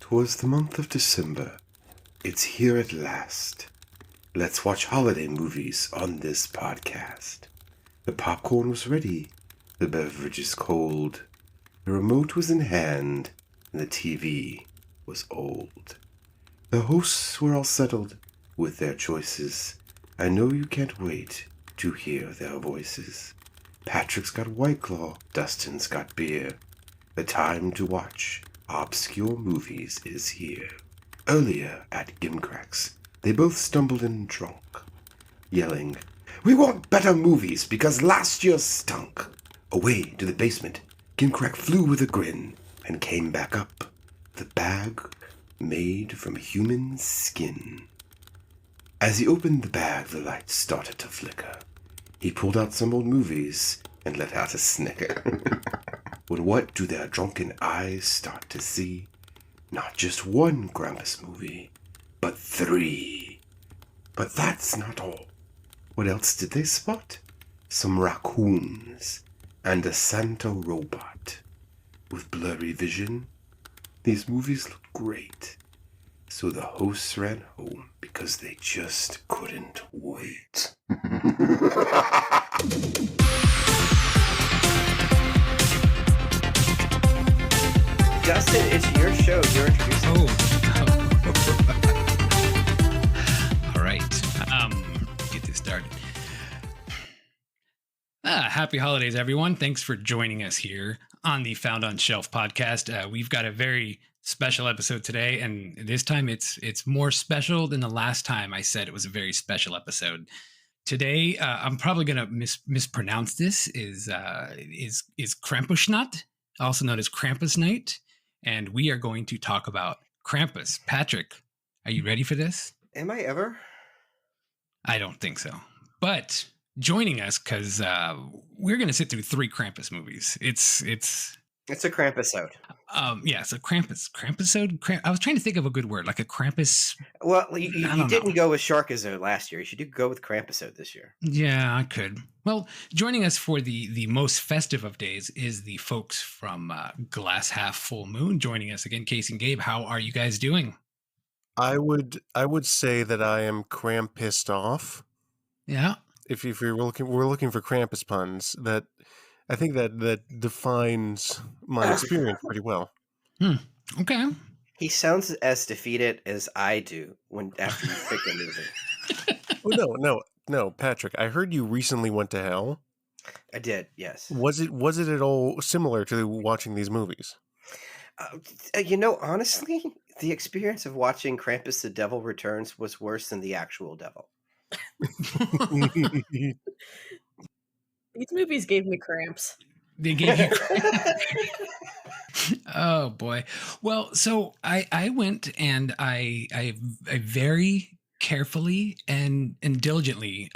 'Twas the month of December. It's here at last. Let's watch holiday movies on this podcast. The popcorn was ready, the beverages cold, the remote was in hand, and the TV was old. The hosts were all settled with their choices. I know you can't wait to hear their voices. Patrick's got White Claw, Dustin's got beer. The time to watch obscure movies is here. Earlier at Gimcracks, they both stumbled in drunk, yelling, "We want better movies because last year stunk." Away to the basement, Gimcrack flew with a grin and came back up, the bag made from human skin. As he opened the bag, the lights started to flicker. He pulled out some old movies and let out a snicker. When what do their drunken eyes start to see? Not just one Krampus movie, but 3. But that's not all. What else did they spot? Some raccoons and a Santa robot. With blurry vision, these movies looked great. So the hosts ran home because they just couldn't wait. Dustin, it's your show. You're introducing. All right. Get this started. Happy holidays, everyone. Thanks for joining us here on the Found on Shelf podcast. We've got a very special episode today, and this time it's more special than the last time I said it was a very special episode. Today, I'm probably gonna mispronounce this. Is Krampusnacht, also known as Krampusnacht, and we are going to talk about Krampus. Patrick, are you ready for this? Am I ever? I don't think so. But joining us, because we're going to sit through 3 Krampus movies. It's a Krampus-sode. Yeah, so Krampus-sode. I was trying to think of a good word, like a Krampus. Well, you didn't go with Sharkazode last year. You should go with Krampus-sode this year. Yeah, I could. Well, joining us for the most festive of days is the folks from Glass Half Full Moon. Joining us again, Casey and Gabe. How are you guys doing? I would say that I am Krampused off. Yeah. If we're looking for Krampus puns, that I think that defines my experience pretty well. Okay. He sounds as defeated as I do after you pick a movie. Oh, no, Patrick. I heard you recently went to hell. I did, yes. Was it at all similar to watching these movies? Honestly, the experience of watching Krampus the Devil Returns was worse than the actual devil. These movies gave me cramps. They gave you cramps. Oh boy. Well, so I went and I very carefully and diligently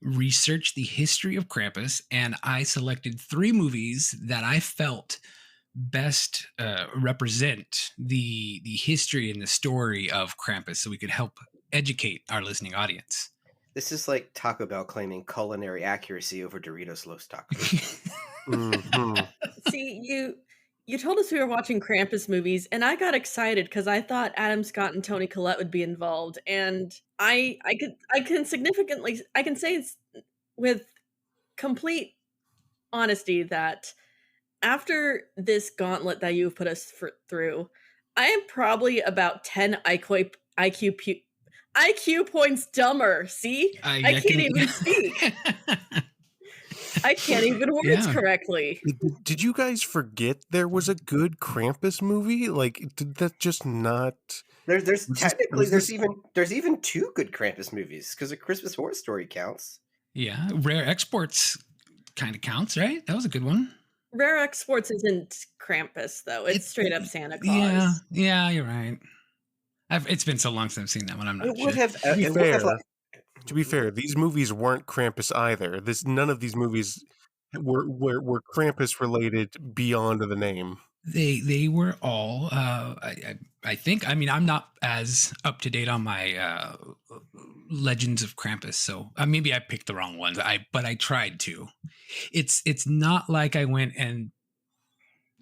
researched the history of Krampus, and I selected 3 movies that I felt best represent the history and the story of Krampus, so we could help educate our listening audience. This is like Taco Bell claiming culinary accuracy over Doritos Los Tacos. Mm-hmm. See, you told us we were watching Krampus movies, and I got excited because I thought Adam Scott and Toni Collette would be involved, and I can say with complete honesty that after this gauntlet that you've put us through, I am probably about 10 IQ points dumber. See? I can't even speak. I can't even words correctly. Did you guys forget there was a good Krampus movie? Like, did that just not? There's even 2 good Krampus movies because A Christmas Horror Story counts. Yeah, Rare Exports kind of counts, right? That was a good one. Rare Exports isn't Krampus though; it's straight up Santa Claus. Yeah, you're right. It's been so long since I've seen that one. I'm not sure. To be fair, these movies weren't Krampus either. None of these movies were Krampus related beyond the name. They were all. I think. I mean, I'm not as up to date on my Legends of Krampus, so maybe I picked the wrong ones. But I tried to. It's not like I went and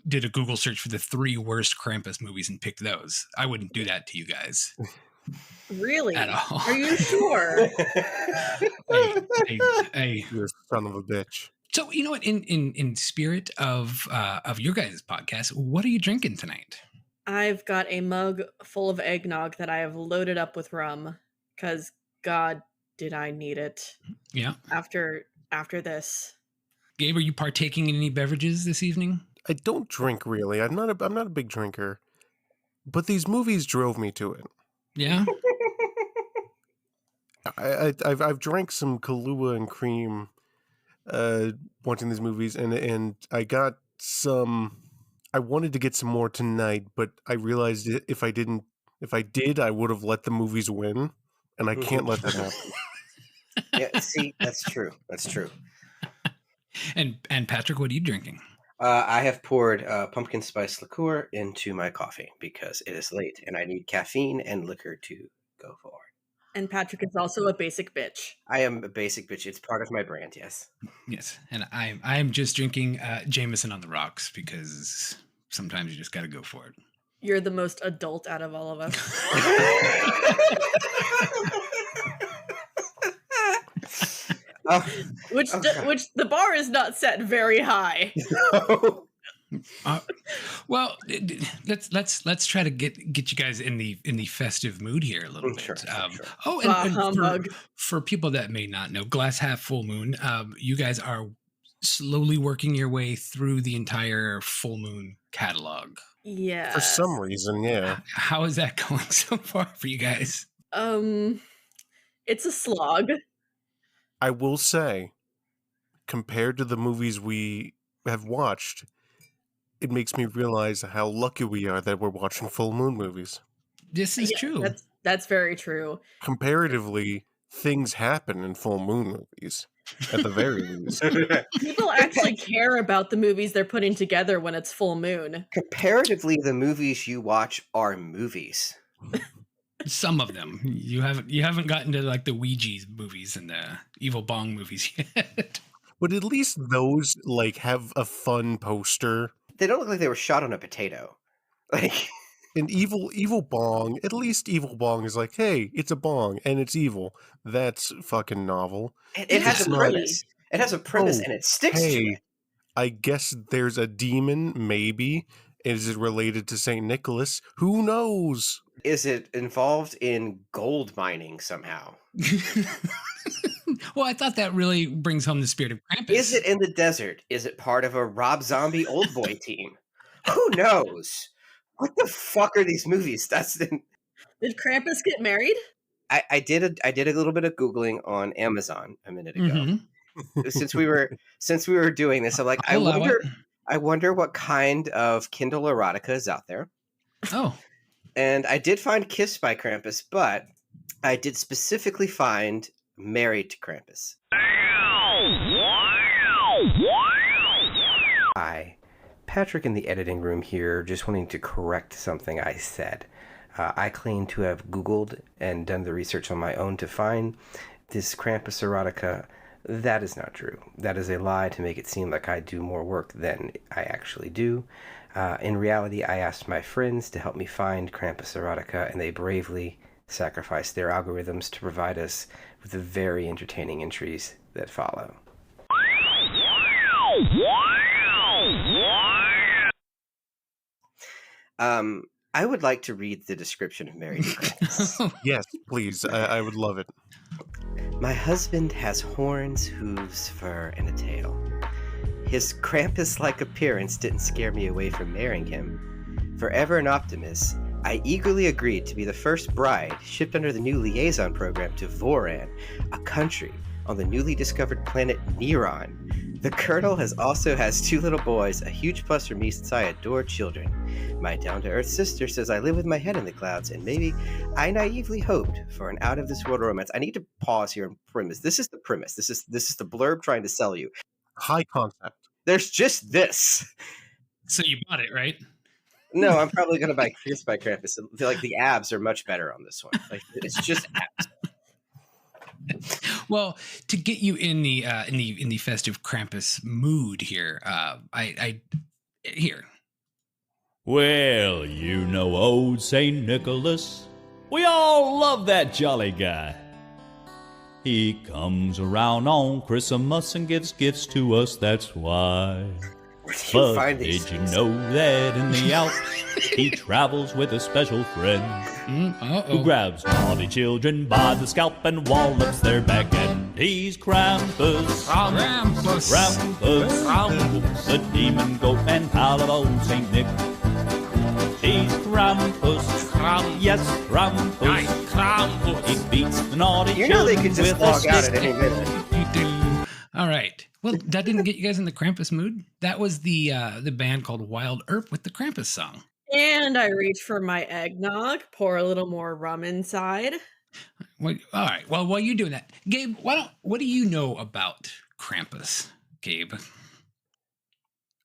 did a Google search for the 3 worst Krampus movies and picked those. I wouldn't do that to you guys Really? at all. Are you sure? You're a son of a bitch. So you know what? In spirit of your guys' podcast, what are you drinking tonight? I've got a mug full of eggnog that I have loaded up with rum because God, did I need it? Yeah. After this, Gabe, are you partaking in any beverages this evening? I don't drink really. I'm not a big drinker, but these movies drove me to it. Yeah. I've drank some Kahlua and cream, watching these movies, and I got some. I wanted to get some more tonight, but I realized if I did, I would have let the movies win, and I can't let that happen. Yeah, see, that's true. That's true. And Patrick, what are you drinking? I have poured pumpkin spice liqueur into my coffee because it is late and I need caffeine and liquor to go forward. and Patrick is also a basic bitch. I am a basic bitch. It's part of my brand, yes. Yes, and I'm just drinking Jameson on the rocks because sometimes you just got to go for it. You're the most adult out of all of us. Which the bar is not set very high. Well, let's try to get you guys in the festive mood here a little bit. Sure. Oh, and for people that may not know, Glass Half Full Moon, you guys are slowly working your way through the entire Full Moon catalog. Yeah. For some reason, yeah. How is that going so far for you guys? It's a slog. I will say, compared to the movies we have watched, it makes me realize how lucky we are that we're watching full moon movies. This is true. That's very true. Comparatively, things happen in full moon movies, at the very least. People actually care about the movies they're putting together when it's full moon. Comparatively, the movies you watch are movies. Some of them. You haven't gotten to like the Ouija movies and the Evil Bong movies yet. But at least those like have a fun poster. They don't look like they were shot on a potato. Like an evil bong. At least Evil Bong is like, hey, it's a bong and it's evil. That's fucking novel. It has a premise. It has a premise and it sticks to it. I guess there's a demon, maybe. Is it related to St. Nicholas? Who knows? Is it involved in gold mining somehow? Well, I thought that really brings home the spirit of Krampus. Is it in the desert? Is it part of a Rob Zombie old boy team? Who knows? What the fuck are these movies? Did Krampus get married? I did a little bit of Googling on Amazon a minute ago. Mm-hmm. Since we were doing this, I'm like, I wonder what kind of Kindle erotica is out there. Oh. And I did find Kissed by Krampus, but I did specifically find Married to Krampus. Hi, Patrick in the editing room here, just wanting to correct something I said. I claim to have Googled and done the research on my own to find this Krampus erotica. That is not true. That is a lie to make it seem like I do more work than I actually do. In reality, I asked my friends to help me find Krampus erotica, and they bravely sacrificed their algorithms to provide us with the very entertaining entries that follow. I would like to read the description of Married to Krampus. Yes, please. I would love it. My husband has horns, hooves, fur, and a tail. His Krampus-like appearance didn't scare me away from marrying him. Forever an optimist, I eagerly agreed to be the first bride shipped under the new liaison program to Voran, a country on the newly discovered planet Neron. The Colonel also has 2 little boys, a huge plus for me since I adore children. My down-to-earth sister says I live with my head in the clouds, and maybe I naively hoped for an out-of-this-world romance. I need to pause here and premise. This is the premise. This is the blurb trying to sell you. High concept. There's just this. So you bought it, right? No, I'm probably going to buy Kissed by Krampus. I feel like the abs are much better on this one. Like it's just abs. Well, to get you in the festive Krampus mood here, Well, you know old St. Nicholas. We all love that jolly guy. He comes around on Christmas and gives gifts to us, that's why. Where do you But find these did you things? know that in the Alps he travels with a special friend who grabs naughty children by the scalp and wallops their back end? He's Krampus. Krampus. Krampus. The demon goat and pal of old St. Nick. He's Krampus. Yes, Krampus. Krampus. He beats the naughty You know they children could just with a log out stick. at any minute. You do. All right. Well, that didn't get you guys in the Krampus mood. That was the band called Wild Earp with the Krampus song. And I reach for my eggnog, pour a little more rum inside. All right. Well, while you're doing that, Gabe, what do you know about Krampus, Gabe?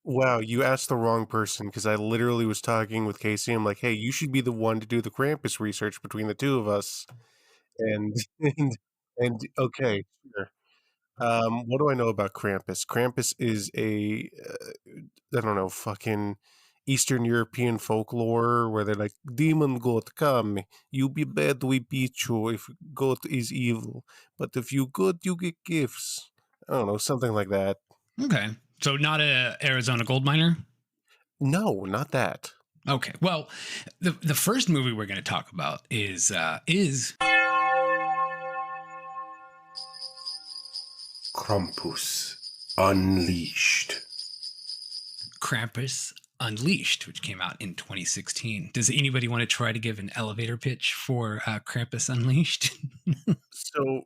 Wow, you asked the wrong person because I literally was talking with Casey. I'm like, hey, you should be the one to do the Krampus research between the two of us. And and okay, sure. What do I know about Krampus? Krampus is a I don't know, fucking Eastern European folklore where they're like, demon goat, come, you be bad, we beat you if goat is evil, but if you good, you get gifts. I don't know, something like that. Okay. So not a Arizona gold miner? No, not that. Okay. Well, the first movie we're going to talk about is Krampus Unleashed. Krampus Unleashed, which came out in 2016. Does anybody want to try to give an elevator pitch for Krampus Unleashed? So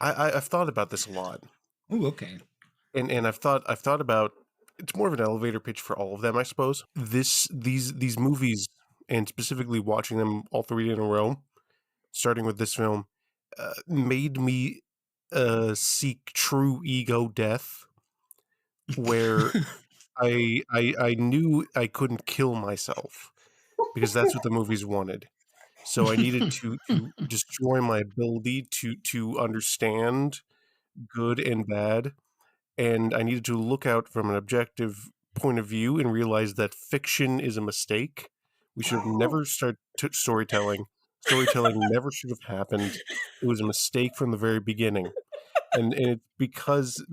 I've thought about this a lot. Oh, okay. And I've thought about it's more of an elevator pitch for all of them, I suppose. These movies, and specifically watching them all three in a row, starting with this film, made me seek true ego death, where I knew I couldn't kill myself because that's what the movies wanted. So I needed to destroy my ability to understand good and bad. And I needed to look out from an objective point of view and realize that fiction is a mistake. We should have never started storytelling. Storytelling never should have happened. It was a mistake from the very beginning. And it's because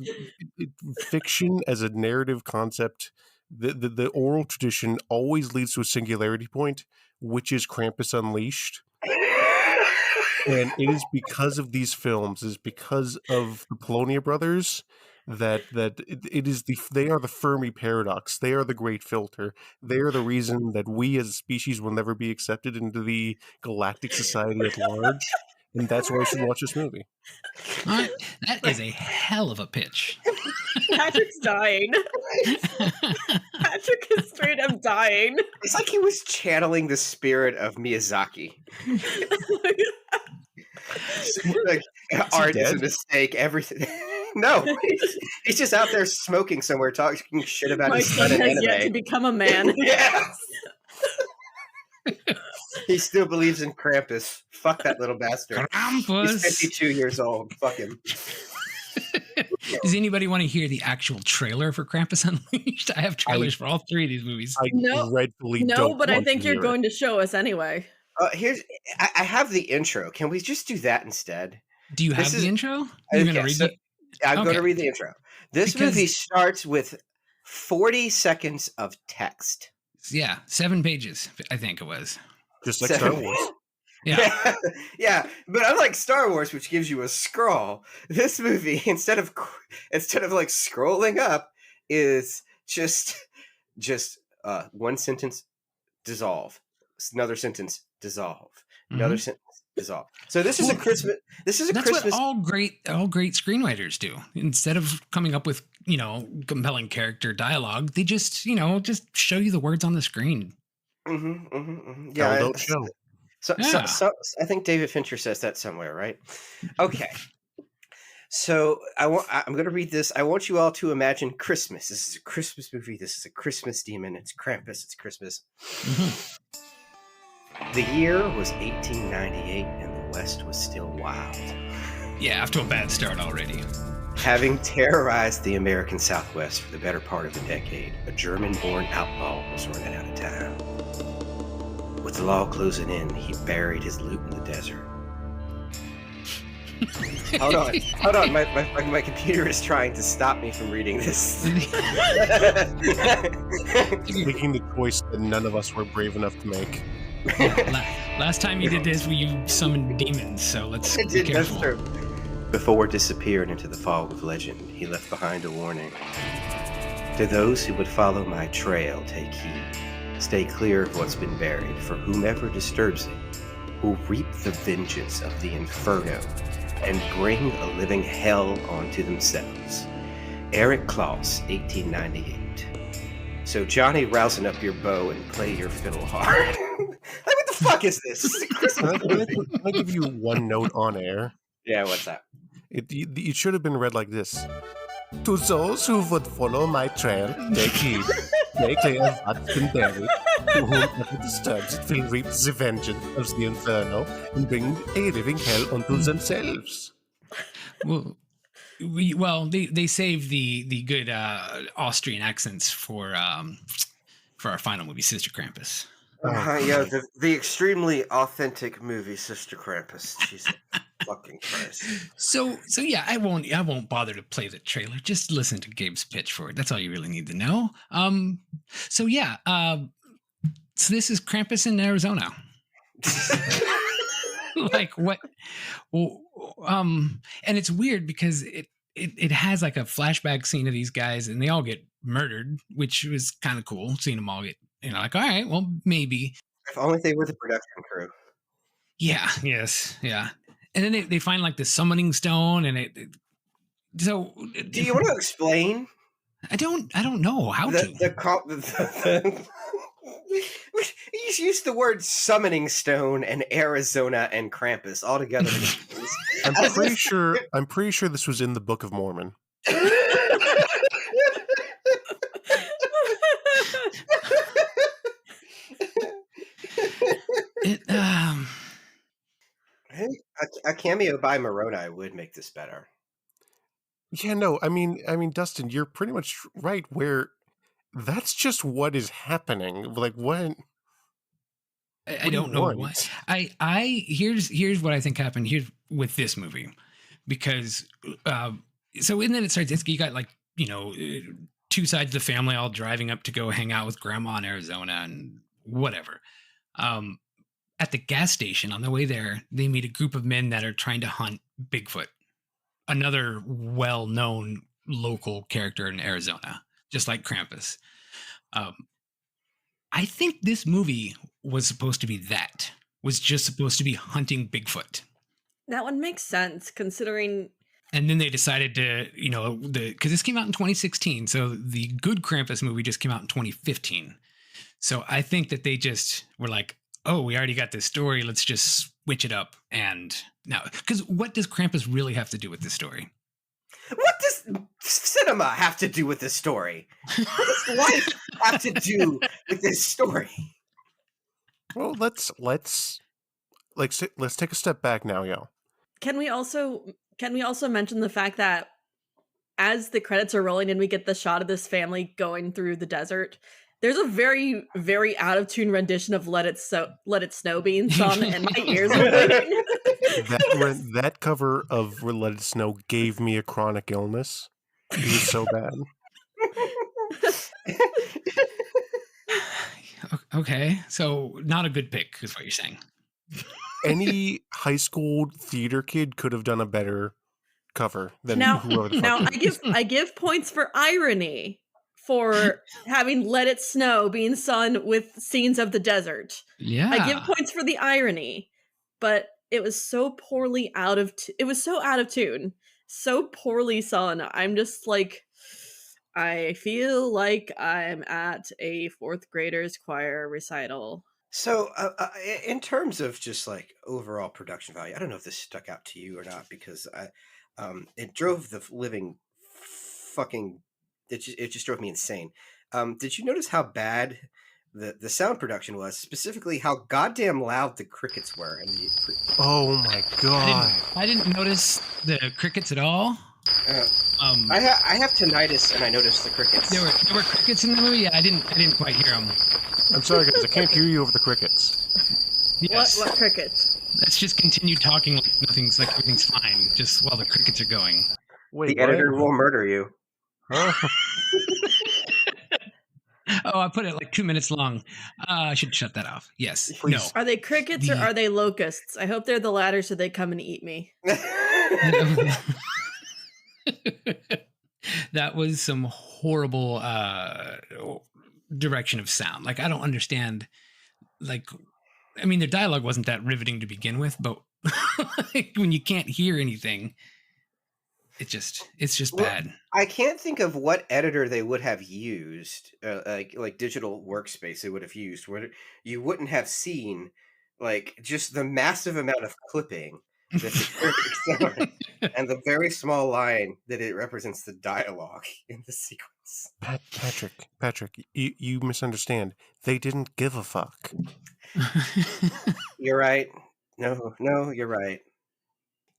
fiction as a narrative concept, the oral tradition always leads to a singularity point, which is Krampus Unleashed. And it is because of these films, it is because of the Polonia brothers that it is they are the Fermi paradox. They are the great filter. They are the reason that we as a species will never be accepted into the galactic society at large. And that's why you should watch this movie. All right. That is a hell of a pitch. Patrick's dying. Patrick is straight up dying. It's like he was channeling the spirit of Miyazaki. Like, art is a mistake. Everything. No, he's just out there smoking somewhere, talking shit about My his son son in has yet to anime. become a man. Yes. He still believes in Krampus. Fuck that little bastard. Krampus. He's 52 years old. Fuck him. Does anybody want to hear the actual trailer for Krampus Unleashed? I have trailers for all three of these movies. I No, dreadfully No, don't but I want think to you're hear going to show us anyway. I have the intro. Can we just do that instead? Do you have this the is- intro? You're going to read it? I'm going Okay. to read the intro. This Because- movie starts with 40 seconds of text. Yeah, 7 pages, I think it was. Just like Star 7 Wars. Yeah. Yeah, but unlike Star Wars, which gives you a scroll, this movie instead of like scrolling up is just one sentence dissolve, another sentence dissolve, another sentence dissolve. So this is a Christmas. This is a That's Christmas. what all great screenwriters do. Instead of coming up with, compelling character dialogue, they just show you the words on the screen. Yeah, Don't show. So I think David Fincher says that somewhere, right? Okay. So I'm going to read this. I want you all to imagine Christmas. This is a Christmas movie. This is a Christmas demon. It's Krampus. It's Christmas. The year was 1898, and the West was still wild. Yeah, off to a bad start already. Having terrorized the American Southwest for the better part of a decade, a German-born outlaw was running out of time. With the law closing in, he buried his loot in the desert. Hold on. My computer is trying to stop me from reading this. Making the choice that none of us were brave enough to make. Last time you did this, you summoned demons, so let's be careful. That's true. Before disappearing into the fog of legend, he left behind a warning. To those who would follow my trail, take heed. Stay clear of what's been buried, for whomever disturbs it will reap the vengeance of the inferno and bring a living hell onto themselves. Eric Claus, 1898. So Johnny, rousing up your bow and play your fiddle hard. What the fuck is this? This is a Christmas movie. Can I give you one note on air? Yeah, what's that? It should have been read like this. To those who would follow my trail, take heed. Stay clear of what's been buried. To whomever disturbs it will reap the vengeance of the inferno and bring a living hell unto themselves. Well, they saved the good Austrian accents for our final movie, Sister Krampus. Yeah, the extremely authentic movie, Sister Krampus. Jesus fucking Christ. So yeah, I won't bother to play the trailer. Just listen to Gabe's pitch for it. That's all you really need to know. So this is Krampus in Arizona. Like what? Well, and it's weird because it has like a flashback scene of these guys, and they all get murdered, which was kind of cool seeing them all get. Like, all right, well, maybe. If only they were the production crew. Yeah, yes, yeah. And then they find like the summoning stone, and so. Do you want to explain? I don't know how to. You used the word summoning stone and Arizona and Krampus all together. I'm pretty sure this was in the Book of Mormon. A cameo by Moroni would make this better. Yeah, no, I mean, Dustin, you're pretty much right. Where that's just what is happening. Like what? I don't know what. Here's what I think happened here with this movie, because and then it starts. You got like two sides of the family all driving up to go hang out with grandma in Arizona and whatever. At the gas station on the way there, they meet a group of men that are trying to hunt Bigfoot, another well-known local character in Arizona, just like Krampus. I think this movie was supposed to be just supposed to be hunting Bigfoot. That one makes sense considering. And then they decided to, because this came out in 2016. So the good Krampus movie just came out in 2015. So I think that they just were like, oh, we already got this story. Let's just switch it up. And now, because what does Krampus really have to do with this story? What does cinema have to do with this story? What does life have to do with this story? Well, let's take a step back now, yo. Can we also mention the fact that as the credits are rolling and we get the shot of this family going through the desert, there's a very, very out of tune rendition of "Let It Snow" being sung, and my ears are bleeding. That cover of "Let It Snow" gave me a chronic illness. It was so bad. Okay, so not a good pick is what you're saying. Any high school theater kid could have done a better cover than whoever the fuck. Now I give points for irony for having "Let It Snow" being sung with scenes of the desert. Yeah, I give points for the irony, but it was so poorly out of tune, so poorly sung. I'm just like, I feel like I'm at a fourth grader's choir recital. So, in terms of just like overall production value, I don't know if this stuck out to you or not, because it drove the living fucking. It just drove me insane. Did you notice how bad the sound production was? Specifically, how goddamn loud the crickets were. Oh my god! I didn't notice the crickets at all. I have tinnitus, and I noticed the crickets. There were crickets in the movie. Yeah, I didn't quite hear them. I'm sorry, guys. I can't hear you over the crickets. Yes. What crickets? Let's just continue talking like everything's fine, just while the crickets are going. Wait, The editor will murder you. Huh? Oh, I put it like 2 minutes long. I should shut that off. Yes. Please. No. Are they crickets or are they locusts? I hope they're the latter so they come and eat me. That was some horrible direction of sound. Like, I don't understand. Like, I mean, their dialogue wasn't that riveting to begin with, but like, when you can't hear anything, it's just bad. I can't think of what editor they would have used, like digital workspace they would have used, where you wouldn't have seen like just the massive amount of clipping that and the very small line that it represents the dialogue in the sequence. Patrick, you misunderstand. They didn't give a fuck. You're right. No, you're right.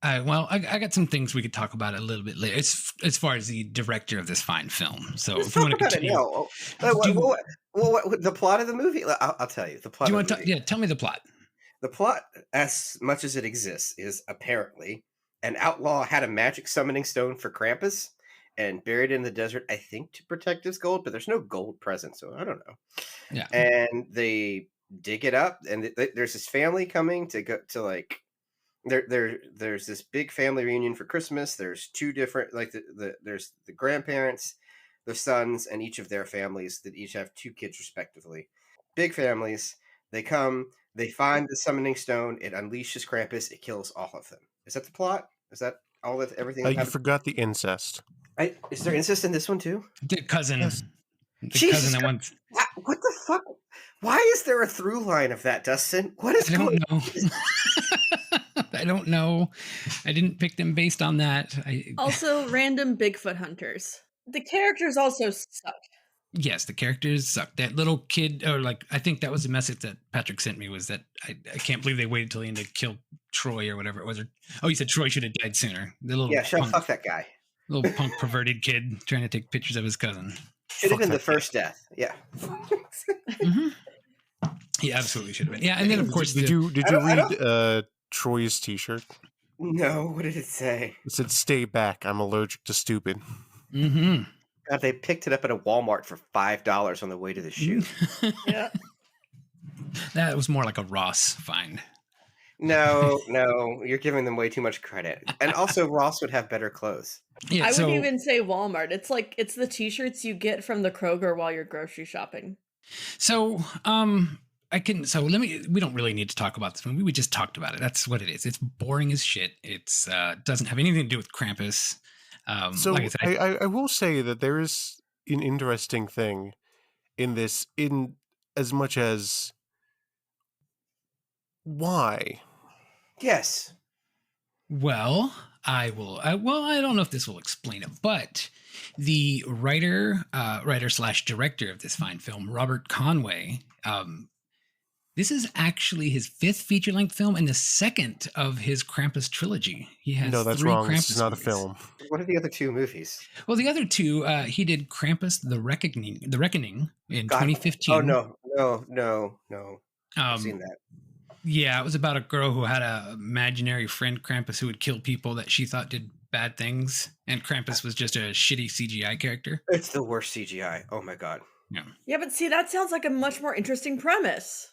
Well, I got some things we could talk about a little bit later. As far as the director of this fine film. So Let's if you want to talk about continue, it now. What the plot of the movie? I'll tell you the plot. do you of want the to? movie. Yeah, tell me the plot. The plot, as much as it exists, is apparently an outlaw had a magic summoning stone for Krampus and buried it in the desert, I think, to protect his gold, but there's no gold present, so I don't know. Yeah. And they dig it up, and there's this family coming to go to like. There's this big family reunion for Christmas. There's two different there's the grandparents, the sons, and each of their families that each have 2 kids respectively. Big families. They come. They find the summoning stone. It unleashes Krampus. It kills all of them. Is that the plot? Is that all that everything? You forgot the incest. Is there incest in this one too? The cousin. Yes. The Jesus cousin that wants. What the fuck? Why is there a through line of that, Dustin? What is I going don't know. I don't know. I didn't pick them based on that. Also, random Bigfoot hunters. The characters also suck. Yes, the characters suck. That little kid, or like, I think that was the message that Patrick sent me, was that I can't believe they waited till the end to kill Troy or whatever it was. Oh, you said Troy should have died sooner. The little fuck that guy. Little punk perverted kid trying to take pictures of his cousin. Should have been the first death. Yeah. Mm-hmm. He absolutely should have been. Yeah, and then of course, did you read Troy's T-shirt? No. What did it say? It said, "Stay back. I'm allergic to stupid." Mm-hmm. God, they picked it up at a Walmart for $5 on the way to the shoot. Yeah. That was more like a Ross find. No, you're giving them way too much credit. And also, Ross would have better clothes. Yeah, I wouldn't even say Walmart. It's the t-shirts you get from the Kroger while you're grocery shopping. So, we don't really need to talk about this movie. We just talked about it. That's what it is. It's boring as shit. It's doesn't have anything to do with Krampus. So like I said, I will say that there is an interesting thing in this, in as much as why. Yes. Well, I don't know if this will explain it, but the writer / director of this fine film, Robert Conway, this is actually his 5th feature-length film and the 2nd of his Krampus trilogy. He has No, that's 3 wrong. Krampus This is not movies. a film. What are the other 2 movies? Well, the other 2, he did Krampus the Reckoning in 2015. Oh, no. I've seen that. Yeah, it was about a girl who had an imaginary friend, Krampus, who would kill people that she thought did bad things. And Krampus was just a shitty CGI character. It's the worst CGI. Oh, my God. Yeah, but see, that sounds like a much more interesting premise.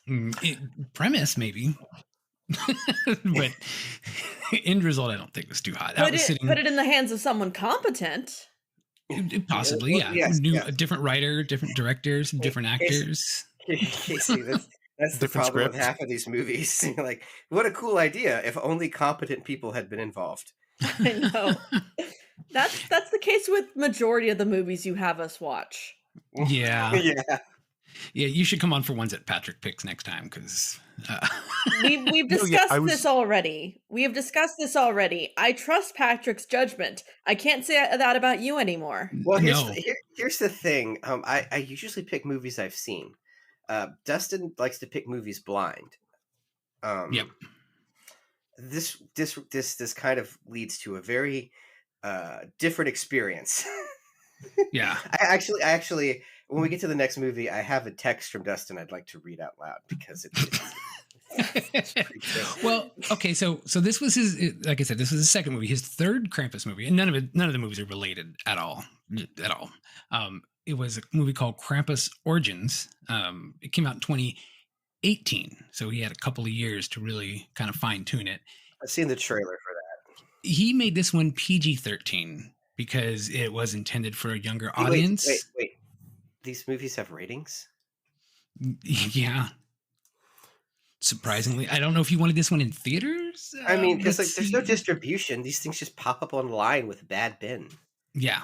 Premise, maybe. But end result, I don't think was too hot. Put it in the hands of someone competent. Possibly, yeah. Yes, A different writer, different directors, different actors. Casey, that's the Different problem script. with half of these movies. Like, what a cool idea if only competent people had been involved. I know. That's the case with majority of the movies you have us watch. Yeah. Yeah. Yeah, you should come on for ones that Patrick picks next time, because We've discussed this already. We have discussed this already. I trust Patrick's judgment. I can't say that about you anymore. Well, here's the thing. I usually pick movies I've seen. Dustin likes to pick movies blind. Yep. This kind of leads to a very different experience. Yeah. I actually, when we get to the next movie, I have a text from Dustin I'd like to read out loud because it's pretty good. Well, okay, so this was his, like I said, this was his second movie, his third Krampus movie, and none of the movies are related at all. It was a movie called Krampus Origins. It came out in 2018, so he had a couple of years to really kind of fine tune it. I've seen the trailer for that. He made this one PG-13 because it was intended for a younger audience. Wait. These movies have ratings? Yeah. Surprisingly, I don't know if you wanted this one in theaters. I mean, because let's there's no see. distribution. These things just pop up online with a bad bin. Yeah.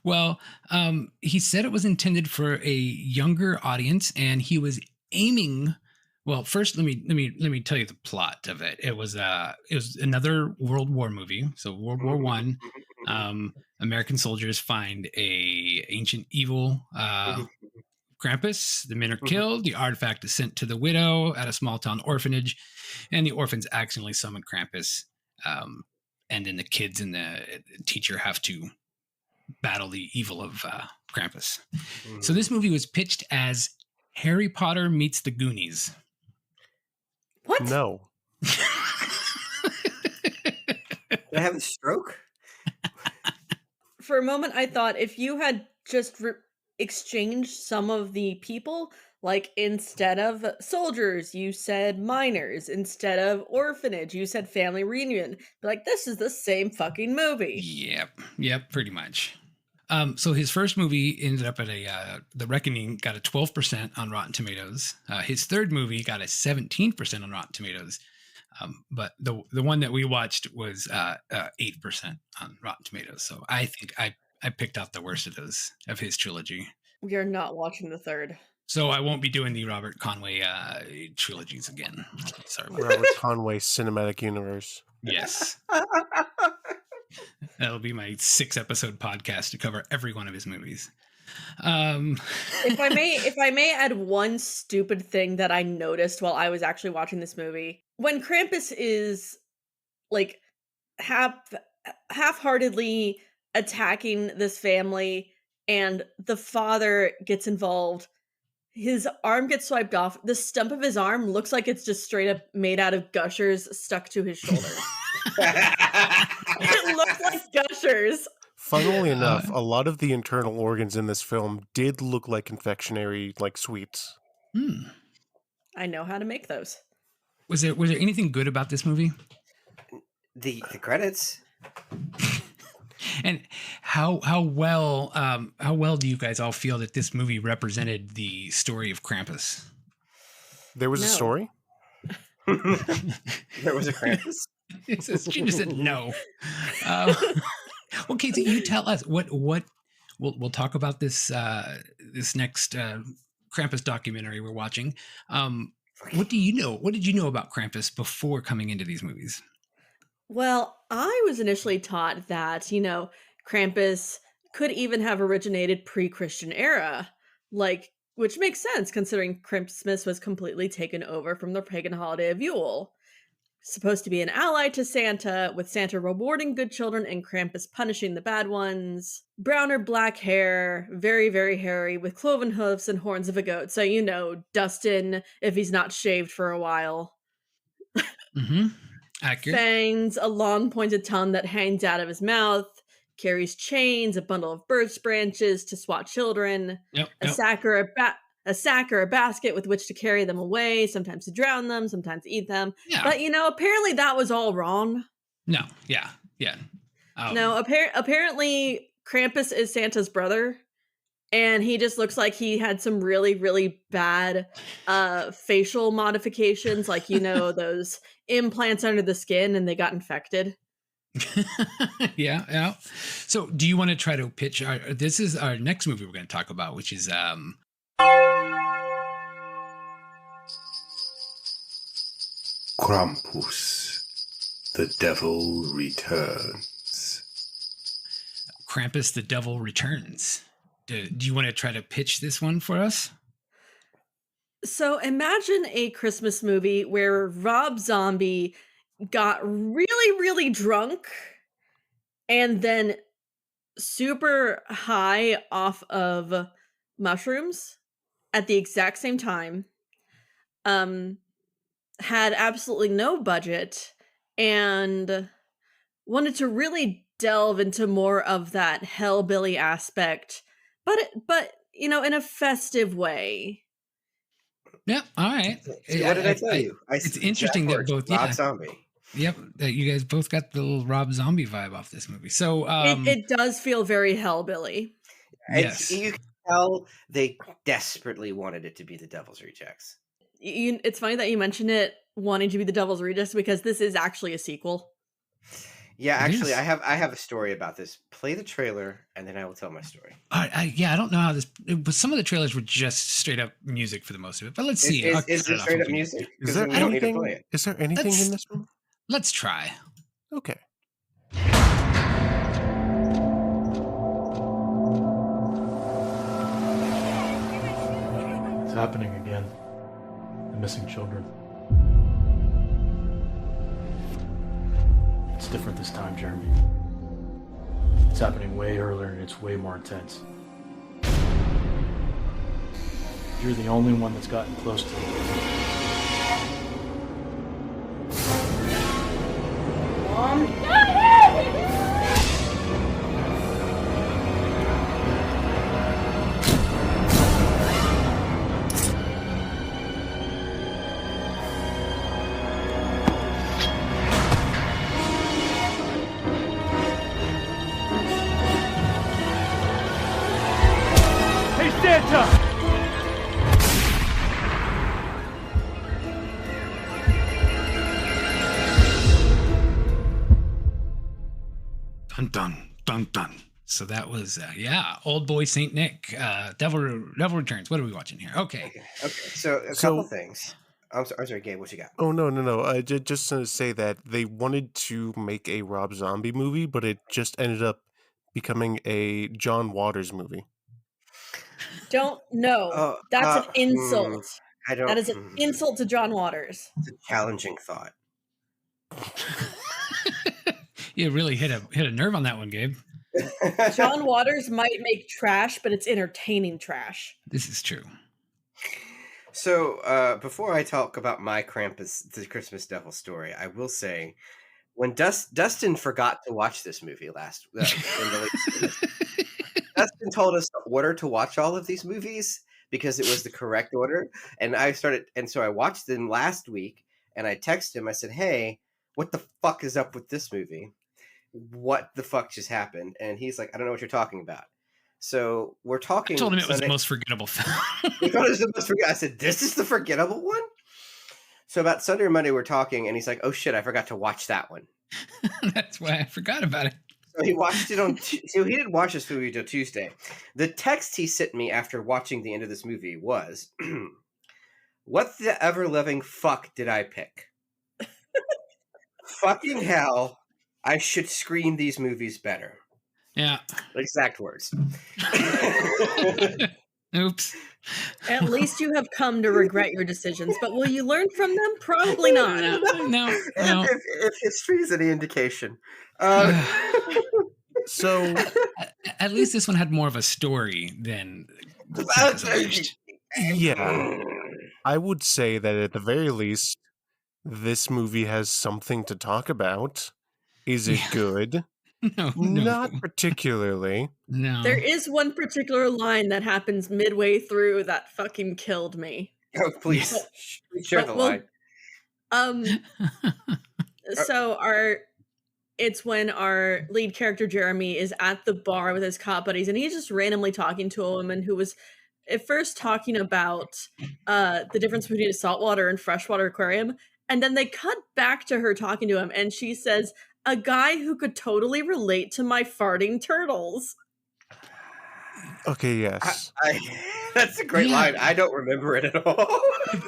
Well, he said it was intended for a younger audience, and he was aiming. Well, first, let me tell you the plot of it. It was another World War movie. So World War One, American soldiers find a ancient evil Krampus. The men are killed. The artifact is sent to the widow at a small town orphanage, and the orphans accidentally summon Krampus. And then the kids and the teacher have to battle the evil of Krampus. So this movie was pitched as Harry Potter meets the Goonies. What? No. Did I have a stroke? For a moment, I thought if you had just exchanged some of the people, like instead of soldiers, you said miners. Instead of orphanage, you said family reunion. But like, this is the same fucking movie. Yep, pretty much. So his first movie ended up at The Reckoning got a 12% on Rotten Tomatoes. His third movie got a 17% on Rotten Tomatoes. But the one that we watched was 8% on Rotten Tomatoes. So I think I picked out the worst of his trilogy. We are not watching the third. So I won't be doing the Robert Conway trilogies again. Sorry. Robert Conway Cinematic Universe. Yes. That'll be my 6-episode podcast to cover every one of his movies. If I may add one stupid thing that I noticed while I was actually watching this movie. When Krampus is like half-heartedly attacking this family and the father gets involved, his arm gets swiped off. The stump of his arm looks like it's just straight up made out of gushers stuck to his shoulder. It looks like gushers. Funnily enough, a lot of the internal organs in this film did look like confectionery, like sweets. I know how to make those. Was there anything good about this movie? The credits. And how well do you guys all feel that this movie represented the story of Krampus? There was a story? There was a Krampus? She just said no. Okay, so you tell us what we'll talk about this this next Krampus documentary we're watching. What do you know? What did you know about Krampus before coming into these movies? Well, I was initially taught that, Krampus could even have originated pre-Christian era, which makes sense considering Christmas was completely taken over from the pagan holiday of Yule. Supposed to be an ally to Santa, with Santa rewarding good children and Krampus punishing the bad ones. Brown or black hair, very, very hairy, with cloven hoofs and horns of a goat. So, Dustin, if he's not shaved for a while. Mm-hmm. Accurate. Fangs, a long pointed tongue that hangs out of his mouth, carries chains, a bundle of birch branches to swat children, a sack or a basket with which to carry them away, sometimes to drown them, sometimes to eat them. Yeah. But, apparently that was all wrong. No, yeah. No, apparently Krampus is Santa's brother, and he just looks like he had some really, really bad facial modifications, like, those implants under the skin, and they got infected. Yeah. So do you want to try to pitch this is our next movie we're going to talk about, which is Krampus the Devil Returns. Krampus the Devil Returns. Do you want to try to pitch this one for us? So imagine a Christmas movie where Rob Zombie got really, really drunk and then super high off of mushrooms at the exact same time, had absolutely no budget, and wanted to really delve into more of that hellbilly aspect, but in a festive way. Yeah, all right. See, what did I tell you? It's interesting that both, Rob Zombie. Yep, that you guys both got the little Rob Zombie vibe off this movie. So, It does feel very hellbilly. yes, You can tell they desperately wanted it to be the Devil's Rejects. It's funny that you mentioned it wanting to be the Devil's Rejects, because this is actually a sequel. Yeah, It actually, is. I have a story about this. Play the trailer, and then I will tell my story. I don't know how this. But some of the trailers were just straight up music for the most of it. But let's see. Is I'll cut it it off straight if up we- music? Is 'Cause there then we don't need to play anything? it. Is there anything Let's- in this one? Let's try. Okay. It's happening again. The missing children. It's different this time, Jeremy. It's happening way earlier and it's way more intense. You're the only one that's gotten close to it. Hey, Santa! Dun dun dun dun. So that was Old Boy Saint Nick, Devil Returns. What are we watching here? Okay. Okay. So a couple things. I'm sorry, Gabe. What you got? Oh, no. I just to say that they wanted to make a Rob Zombie movie, but it just ended up becoming a John Waters movie. Don't know. That's an insult. I don't. That is an insult to John Waters. It's a challenging thought. You really hit a nerve on that one, Gabe. John Waters might make trash, but it's entertaining trash. This is true. So, before I talk about my Krampus, the Christmas Devil story, I will say, when Dustin forgot to watch this movie last, Dustin told us the order to watch all of these movies because it was the correct order, and so I watched them last week, and I texted him. I said, "Hey, what the fuck is up with this movie? What the fuck just happened?" And he's like, "I don't know what you're talking about." So we're talking. I told him it was the most forgettable film. He thought it was the most forgettable. I said, "This is the forgettable one." So about Sunday or Monday, we're talking, and he's like, "Oh shit, I forgot to watch that one." That's why I forgot about it. So he watched it on. So he didn't watch this movie until Tuesday. The text he sent me after watching the end of this movie was, "What the ever living fuck did I pick? Fucking hell! I should screen these movies better." Yeah. Exact words. Oops. At least you have come to regret your decisions, but will you learn from them? Probably not. No. If history is any indication. So At least this one had more of a story than yeah, I would say that at the very least, this movie has something to talk about. Is it good? No. Not particularly. No. There is one particular line that happens midway through that fucking killed me. Oh, please. Share the line. So it's when our lead character Jeremy is at the bar with his cop buddies, and he's just randomly talking to a woman who was at first talking about the difference between a saltwater and freshwater aquarium, and then they cut back to her talking to him, and she says, "A guy who could totally relate to my farting turtles." Okay, yes. That's a great line. I don't remember it at all.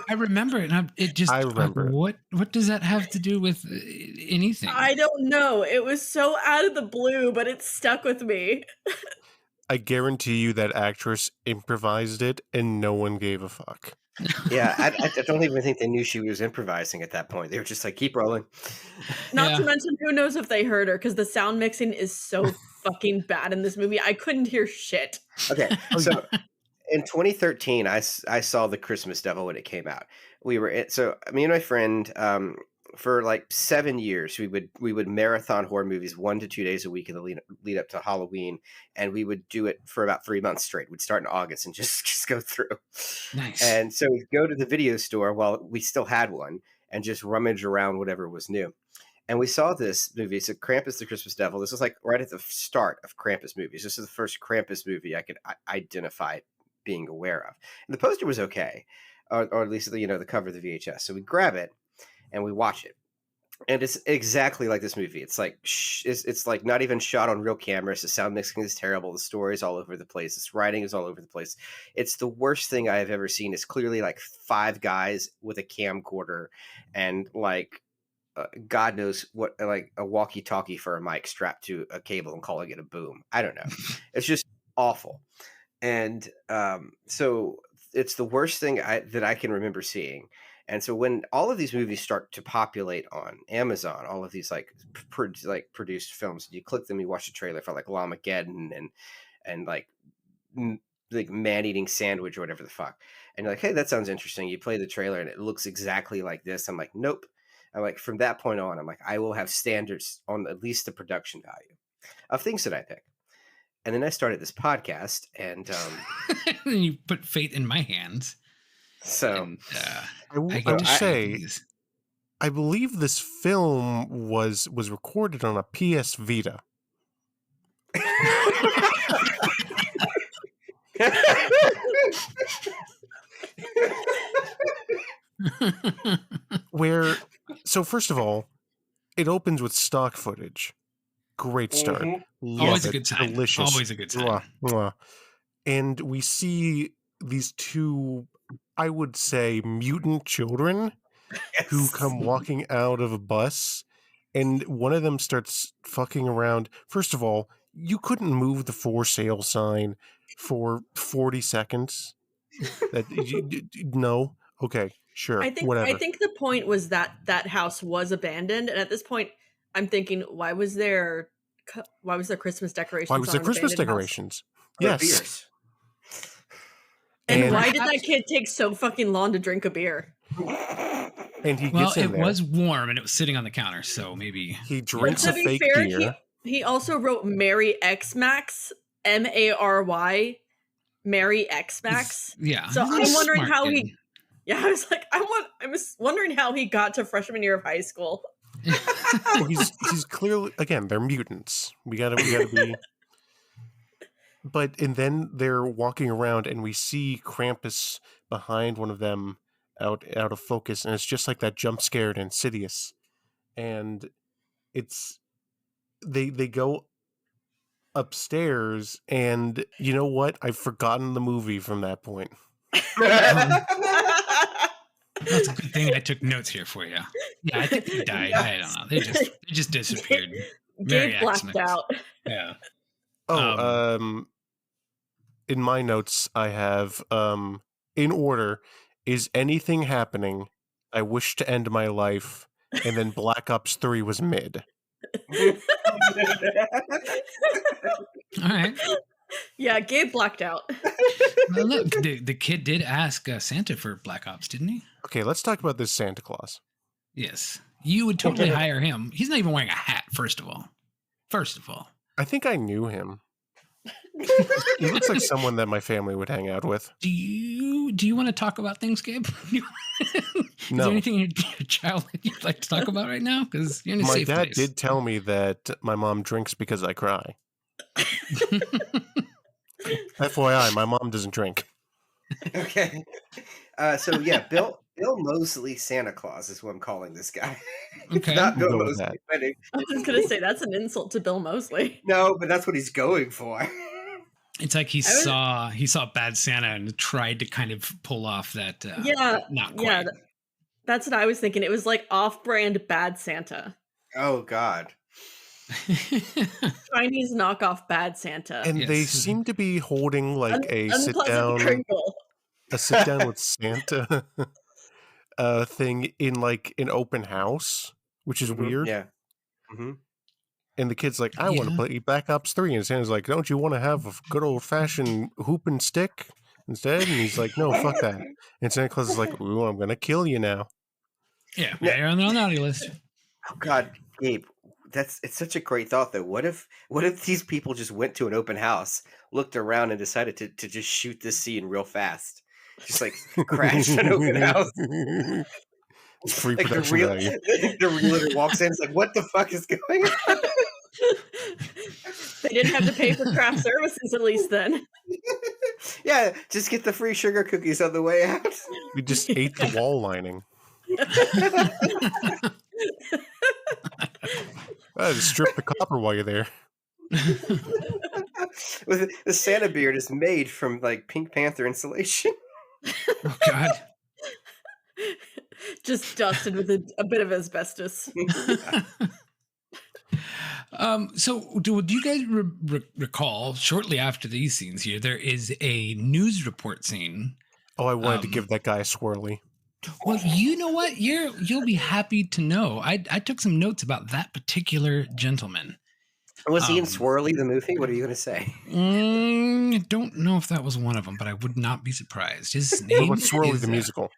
I remember it, and I remember it. What does that have to do with anything? I don't know. It was so out of the blue, but it stuck with me. I guarantee you that actress improvised it and no one gave a fuck. Yeah, I don't even think they knew she was improvising at that point. They were just like, keep rolling. Not to mention, who knows if they heard her, because the sound mixing is so fucking bad in this movie. I couldn't hear shit. Okay, so in 2013, I saw The Christmas Devil when it came out. So me and my friend, for like 7 years, we would marathon horror movies 1 to 2 days a week in the lead up to Halloween, and we would do it for about 3 months straight. We'd start in August and just go through. Nice. And so we'd go to the video store while we still had one and just rummage around whatever was new. And we saw this movie. It's Krampus the Christmas Devil. This was like right at the start of Krampus movies. This is the first Krampus movie I could identify being aware of. And the poster was okay, or at least the cover of the VHS. So we grab it and we watch it, and it's exactly like this movie. It's like it's like not even shot on real cameras. The sound mixing is terrible. The story is all over the place. This writing is all over the place. It's the worst thing I have ever seen. It's clearly like 5 guys with a camcorder and like God knows what, like a walkie-talkie for a mic strapped to a cable and calling it a boom. I don't know. It's just awful. And so it's the worst thing that I can remember seeing. And so when all of these movies start to populate on Amazon, all of these produced films, you click them, you watch the trailer for like Lamageddon and like man-eating sandwich or whatever the fuck. And you're like, hey, that sounds interesting. You play the trailer and it looks exactly like this. I'm like, nope. I'm like, from that point on, I'm like, I will have standards on at least the production value of things that I pick. And then I started this podcast, and then you put fate in my hands. So And, I will say, I believe this film was recorded on a PS Vita. So first of all, it opens with stock footage. Great start. Mm-hmm. Always a good time. Delicious. Always a good time. Mwah, mwah. And we see these 2, I would say, mutant children who come walking out of a bus, and one of them starts fucking around. First of all, you couldn't move the for sale sign for 40 seconds. No? Okay, sure. Whatever. I think the point was that house was abandoned, and at this point, I'm thinking, why was there Christmas decorations? Why was there Christmas decorations? Yes. Beers. And why did that kid take so fucking long to drink a beer? And he gets in there. It was warm and it was sitting on the counter, so maybe he drinks a fake beer. He also wrote Mary Xmas, Mary Mary Xmas. Yeah. So I'm wondering how kid. he. Yeah, I was like, I was wondering how he got to freshman year of high school. Well, he's clearly, again, they're mutants. We gotta be. And then they're walking around, and we see Krampus behind one of them, out of focus, and it's just like that jump scare in Insidious. And they go upstairs, and you know what? I've forgotten the movie from that point. That's a good thing I took notes here for you. Yeah, I think they died. I don't know. They just disappeared. Gabe blacked out. Yeah. In my notes, I have in order: is anything happening? I wish to end my life, and then Black Ops 3 was mid. All right. Yeah, Gabe blacked out. Well, look, the kid did ask Santa for Black Ops, didn't he? Okay, let's talk about this Santa Claus. Yes. You would totally hire him. He's not even wearing a hat, first of all. I think I knew him. He looks like someone that my family would hang out with. Do you want to talk about things, Gabe? Is No. there anything in your childhood you'd like to talk about right now? Because you're in a My safe dad place. did tell me that my mom drinks because I cry. FYI, my mom doesn't drink. Okay. So yeah, Bill Moseley Santa Claus is what I'm calling this guy. It's Okay. not Bill We'll go with Moseley. I was just gonna say that's an insult to Bill Moseley. No, but that's what he's going for. It's like he saw Bad Santa and tried to kind of pull off that. Not quite. Yeah, that's what I was thinking. It was like off-brand Bad Santa, Oh God. Chinese knockoff Bad Santa, And they Yes. seem to be holding like a Unpleasant sit down. Crinkle. a sit down with Santa thing in like an open house, which is weird. Yeah. Mm-hmm. And the kid's like, I want to play Black Ops 3. And Santa's like, don't you want to have a good old-fashioned hoop and stick instead? And he's like, no, fuck that. And Santa Claus is like, ooh, I'm going to kill you now. Yeah, you're on the naughty list. Oh, God, Gabe, it's such a great thought, though. What if these people just went to an open house, looked around, and decided to just shoot this scene real fast? Just, like, crash an open house. Free Like, production value. the realtor walks in, it's like, what the fuck is going on? They didn't have to pay for craft services, at least then. Yeah, just get the free sugar cookies on the way out. We just ate the wall lining. Just strip the copper while you're there. With the Santa beard is made from like Pink Panther insulation. Oh God. Just dusted with a bit of asbestos. So do you guys recall shortly after these scenes here, there is a news report scene. Oh, I wanted to give that guy a swirly. Well, you know what? You'll be happy to know. I took some notes about that particular gentleman. Was he in Swirly the movie? What are you going to say? I don't know if that was one of them, but I would not be surprised. His name What's Swirly is, the musical?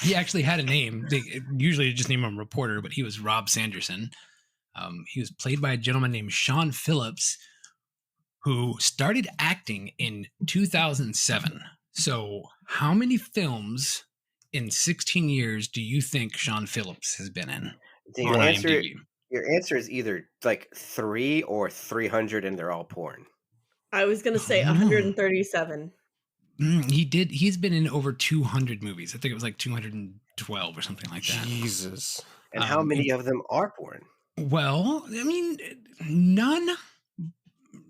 He actually had a name. They usually just name him reporter, but he was Rob Sanderson. He was played by a gentleman named Sean Phillips, who started acting in 2007. So how many films in 16 years do you think Sean Phillips has been in? Your answer is either like 3 or 300, and they're all porn. I was going to say 137. He's been in over 200 movies. I think it was like 212 or something like that. Jesus. And how many of them are porn? Well, I mean, none,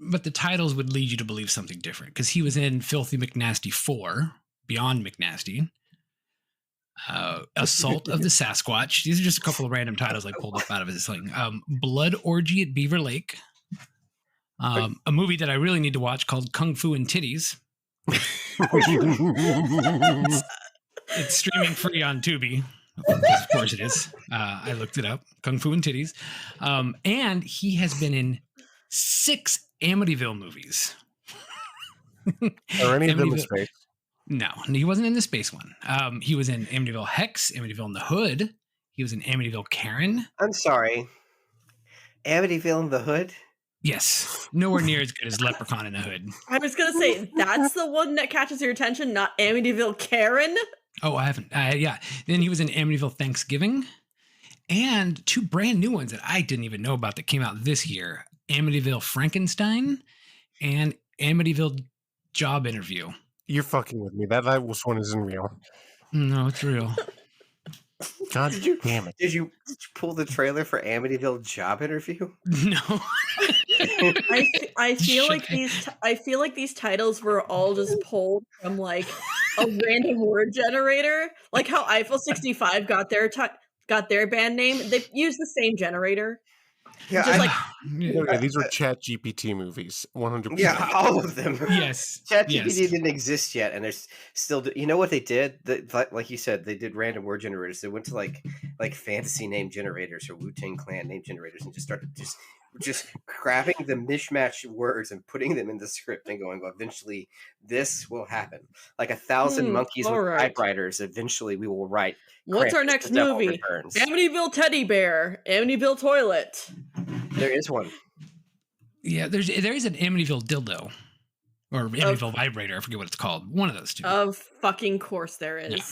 but the titles would lead you to believe something different, because he was in Filthy McNasty 4, Beyond McNasty, Assault of the Sasquatch. These are just a couple of random titles I pulled up out of his thing. Blood Orgy at Beaver Lake, a movie that I really need to watch called Kung Fu and Titties. It's streaming free on Tubi. Of course it is. I looked it up. Kung Fu and Titties. And he has been in 6 Amityville movies. Are any of them in space? No, he wasn't in the space one. He was in Amityville Hex, Amityville in the Hood. He was in Amityville Karen. I'm sorry. Amityville in the Hood? Yes. Nowhere near as good as Leprechaun in the Hood. I was going to say, that's the one that catches your attention, not Amityville Karen. Oh, I haven't. Yeah. Then he was in Amityville Thanksgiving, and 2 brand new ones that I didn't even know about that came out this year: Amityville Frankenstein and Amityville Job Interview. You're fucking with me. That one isn't real. No, it's real. God damn it. Did you pull the trailer for Amityville Job Interview? No. I feel like these titles were all just pulled from like a random word generator, like how Eiffel 65 got their band name. They used the same generator. Yeah, these were Chat GPT movies, 100%. Yeah, all of them. Yes. ChatGPT didn't exist yet, and there's still. You know what they did? Like you said, they did random word generators. They went to like fantasy name generators or Wu-Tang Clan name generators, and just started just grabbing the mishmash words and putting them in the script and going, well, eventually this will happen. Like 1,000 monkeys with typewriters. Eventually, we will write. What's our next movie? Returns. Amityville Teddy Bear, Amityville Toilet. There is one. Yeah, there is an Amityville dildo or Amityville vibrator. I forget what it's called. One of those 2. Of fucking course there is. Yeah.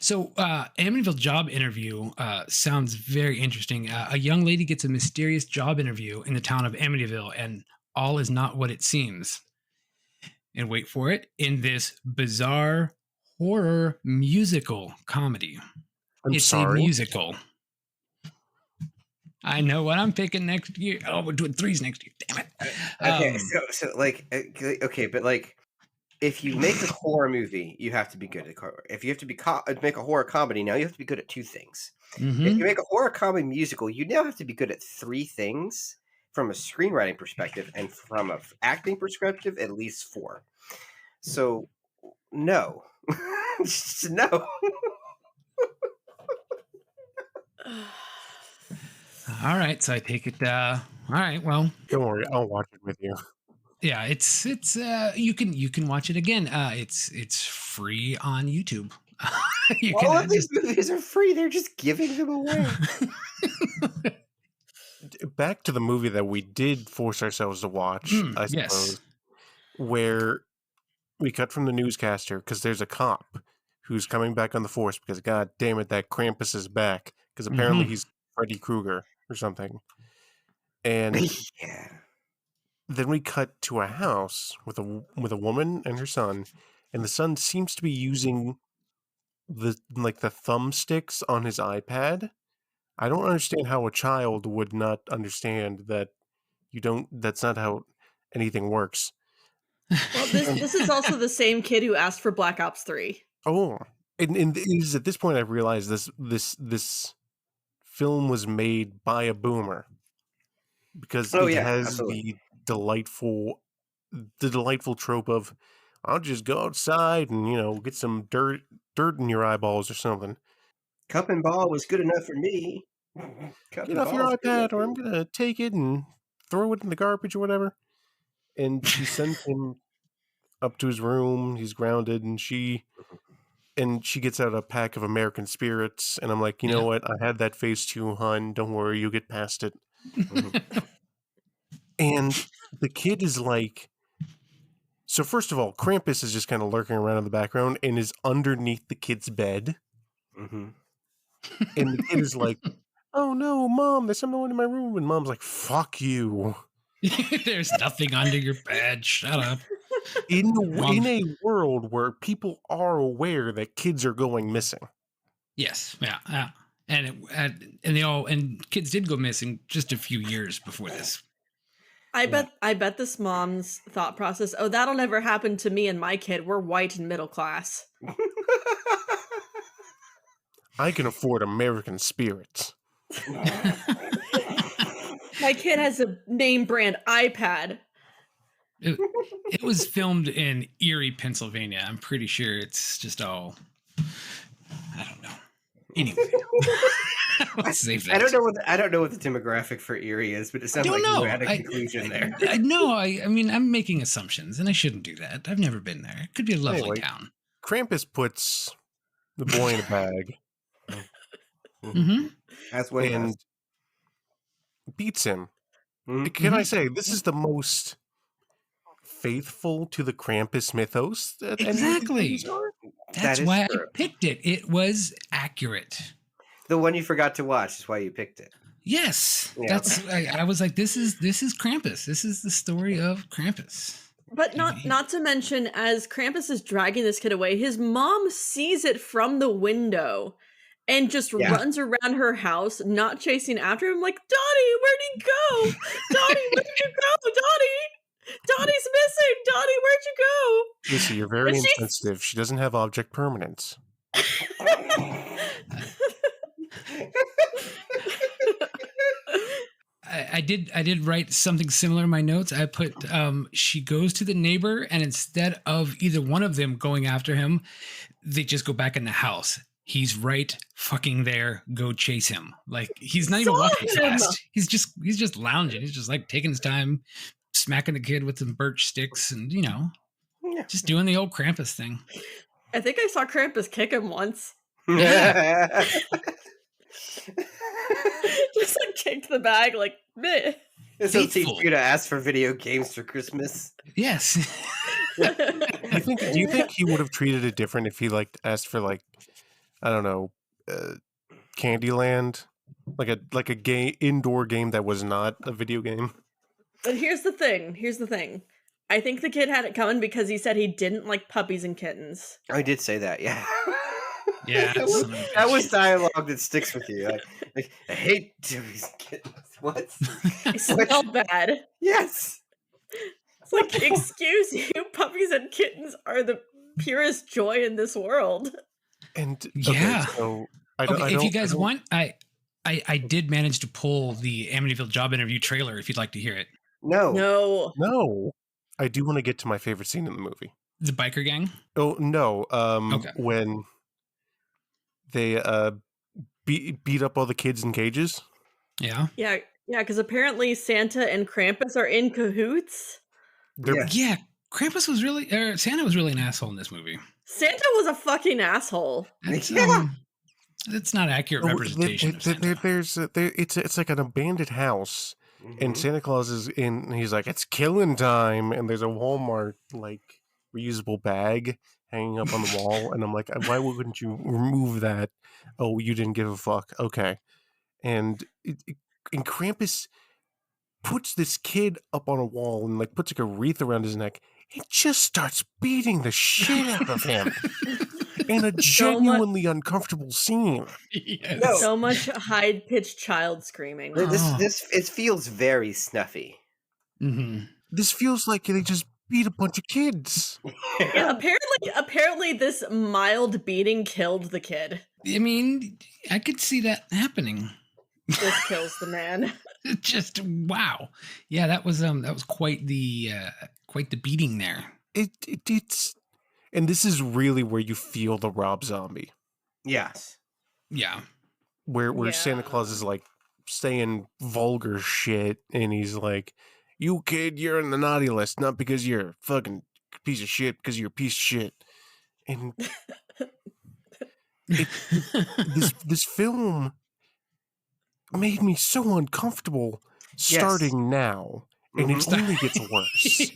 So Amityville Job Interview sounds very interesting. A young lady gets a mysterious job interview in the town of Amityville, and all is not what it seems. And wait for it, in this bizarre horror musical comedy. It's a musical. I know what I'm picking next year. Oh, we're doing 3s next year. Damn it. Okay, okay, but like, if you make a horror movie, you have to be good at horror. If you have to make a horror comedy, now you have to be good at 2 things. Mm-hmm. If you make a horror comedy musical, you now have to be good at 3 things from a screenwriting perspective, and from an acting perspective, at least 4. So, no, No. All right, so I take it. All right, well, Don't worry, I'll watch it with you. yeah, it's you can watch it again. It's free on YouTube. You All can of these movies are free. They're just giving them away. Back to the movie that we did force ourselves to watch, I suppose, yes. where we cut from the newscaster because there's a cop who's coming back on the force because, God damn it, that Krampus is back because apparently he's Freddy Krueger or something. And Yeah. then we cut to a house with a woman and her son, and the son seems to be using the thumbsticks on his iPad. I don't understand how a child would not understand that that's not how anything works. Well, this is also the same kid who asked for Black Ops 3. Oh, and it is at this point I realized this film was made by a boomer because it has absolutely. the delightful trope of I'll just go outside and get some dirt in your eyeballs or something. Cup and ball was good enough for me. Get off your iPad or I'm gonna take it and throw it in the garbage or whatever. And she sends him up to his room. He's grounded, and she gets out a pack of American Spirits. And I'm like, you know what? I had that face too, hun. Don't worry, you'll get past it. And the kid is like, so first of all, Krampus is just kind of lurking around in the background and is underneath the kid's bed. Mm-hmm. And the kid is like, oh no, Mom, there's someone in my room. And Mom's like, fuck you. There's nothing under your bed. Shut up. In a world where people are aware that kids are going missing. Yes, yeah. And kids did go missing just a few years before this. I bet this mom's thought process, oh, that'll never happen to me and my kid. We're white and middle class. I can afford American Spirits. My kid has a name brand iPad. It was filmed in Erie, Pennsylvania. I'm pretty sure it's just all, I don't know. Anyway, I don't know what the demographic for Erie is, but it sounds like you had a conclusion there. I mean, I'm making assumptions, and I shouldn't do that. I've never been there. It could be a lovely town. Krampus puts the boy in a bag, That's what and beats him. Can I say this is the most faithful to the Krampus mythos? Exactly. That's why I picked it. It was accurate. The one you forgot to watch is why you picked it. Yes, that's. I was like, this is Krampus. This is the story of Krampus. But not to mention, as Krampus is dragging this kid away, his mom sees it from the window and just runs around her house, not chasing after him. Like, Dottie, where'd he go? Dottie, where'd you go? Dottie, Dottie's missing. Dottie, where'd you go? Lucy, you're very insensitive. She doesn't have object permanence. I did write something similar in my notes. I put she goes to the neighbor, and instead of either one of them going after him, they just go back in the house. He's right fucking there. Go chase him. Like, he's not even walking fast. He's just lounging. He's just like taking his time, smacking the kid with some birch sticks, and just doing the old Krampus thing. I think I saw Krampus kick him once. Just like kicked the bag, like, meh. This will teach you to ask for video games for Christmas. Yes. Do you think he would have treated it different if he asked for I don't know, Candyland, like a indoor game that was not a video game? But here's the thing. I think the kid had it coming because he said he didn't like puppies and kittens. I did say that, yeah. Yeah, that was dialogue that sticks with you. Like, I hate puppies and kittens. What? I smell bad. Yes. It's like, excuse you, puppies and kittens are the purest joy in this world. And so if you guys want, I did manage to pull the Amityville job interview trailer if you'd like to hear it. No. I do want to get to my favorite scene in the movie. The biker gang? Oh no! Okay. When they beat up all the kids in cages. Yeah. Yeah, because apparently Santa and Krampus are in cahoots. Yeah. Krampus was really, Santa was really an asshole in this movie. Santa was a fucking asshole. That's not an accurate representation of Santa. It's like an abandoned house, and Santa Claus is in. And he's like, it's killing time, and there's a Walmart like reusable bag hanging up on the wall, and I'm like, why wouldn't you remove that? Oh, you didn't give a fuck. Okay, and Krampus puts this kid up on a wall and like puts like a wreath around his neck. It just starts beating the shit out of him. In a genuinely uncomfortable scene. Yes. So much high-pitched child screaming. It feels very snuffy. Mm-hmm. This feels like they just beat a bunch of kids. Yeah, apparently this mild beating killed the kid. I mean, I could see that happening. This kills the man. Just wow. Yeah, that was quite the beating there. It's and this is really where you feel the Rob Zombie. Yes. Yeah. Where Santa Claus is like saying vulgar shit, and he's like, "You kid, you're on the naughty list, not because you're a fucking piece of shit, because you're a piece of shit." And this film made me so uncomfortable starting now. And it only gets worse.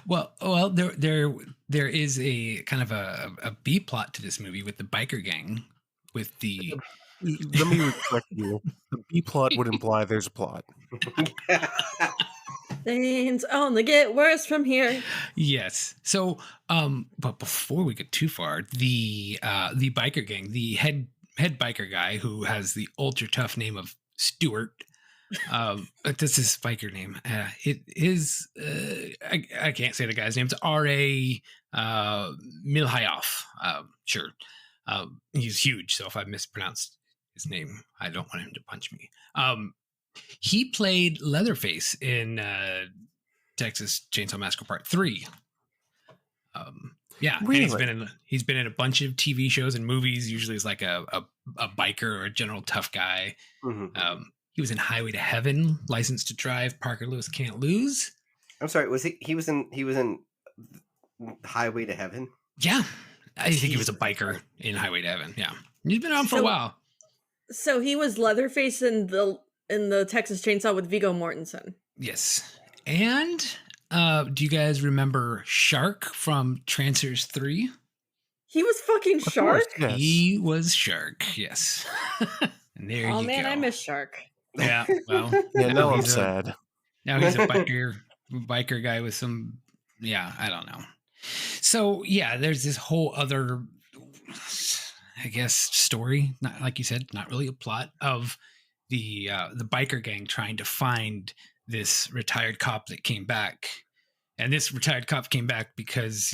well, there is a kind of a B plot to this movie with the biker gang. With the let me correct you. The B plot would imply there's a plot. Things only get worse from here. Yes. So, but before we get too far, the biker gang, the head biker guy who has the ultra tough name of Stuart. That's his biker name. It is I can't say the guy's name. It's R.A. Milhayoff. Sure. He's huge, so if I mispronounced his name, I don't want him to punch me. He played Leatherface in Texas Chainsaw Massacre Part 3. Yeah, really? And he's been in a bunch of TV shows and movies. Usually he's like a biker or a general tough guy. Mm-hmm. He was in Highway to Heaven, License to Drive, Parker Lewis Can't Lose. I'm sorry, he was in Highway to Heaven? Yeah. I think he was a biker in Highway to Heaven. Yeah. He's been on for a while. So he was Leatherface in the Texas Chainsaw with Viggo Mortensen. Yes. And do you guys remember Shark from Trancers 3? He was fucking Shark? Yes. He was Shark, yes. And there you go. Oh man, I miss Shark. Yeah, well. Yeah, now I'm sad. Now he's a biker guy with some, I don't know. So, yeah, there's this whole other, I guess, story, not like you said, not really a plot, of the biker gang trying to find this retired cop that came back. And this retired cop came back because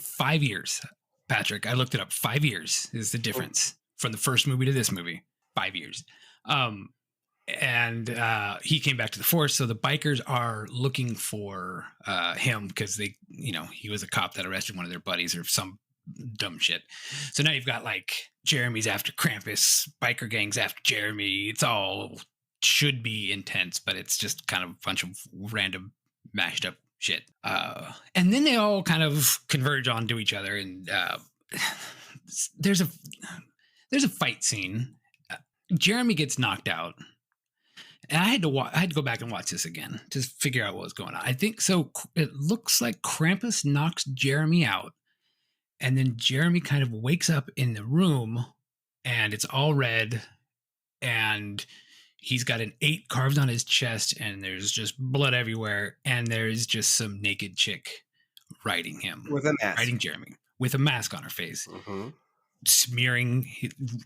5 years, Patrick, I looked it up, 5 years is the difference from the first movie to this movie. 5 years. And he came back to the force. So the bikers are looking for him because he was a cop that arrested one of their buddies or some dumb shit. So now you've got like Jeremy's after Krampus, biker gangs after Jeremy. It's all should be intense, but it's just kind of a bunch of random mashed up shit. And then they all kind of converge onto each other, and there's a fight scene. Jeremy gets knocked out. And I had to go back and watch this again to figure out what was going on. I think so. It looks like Krampus knocks Jeremy out, and then Jeremy kind of wakes up in the room, and it's all red, and he's got an 8 carved on his chest, and there's just blood everywhere, and there's just some naked chick riding him with a mask, riding Jeremy with a mask on her face. Smearing,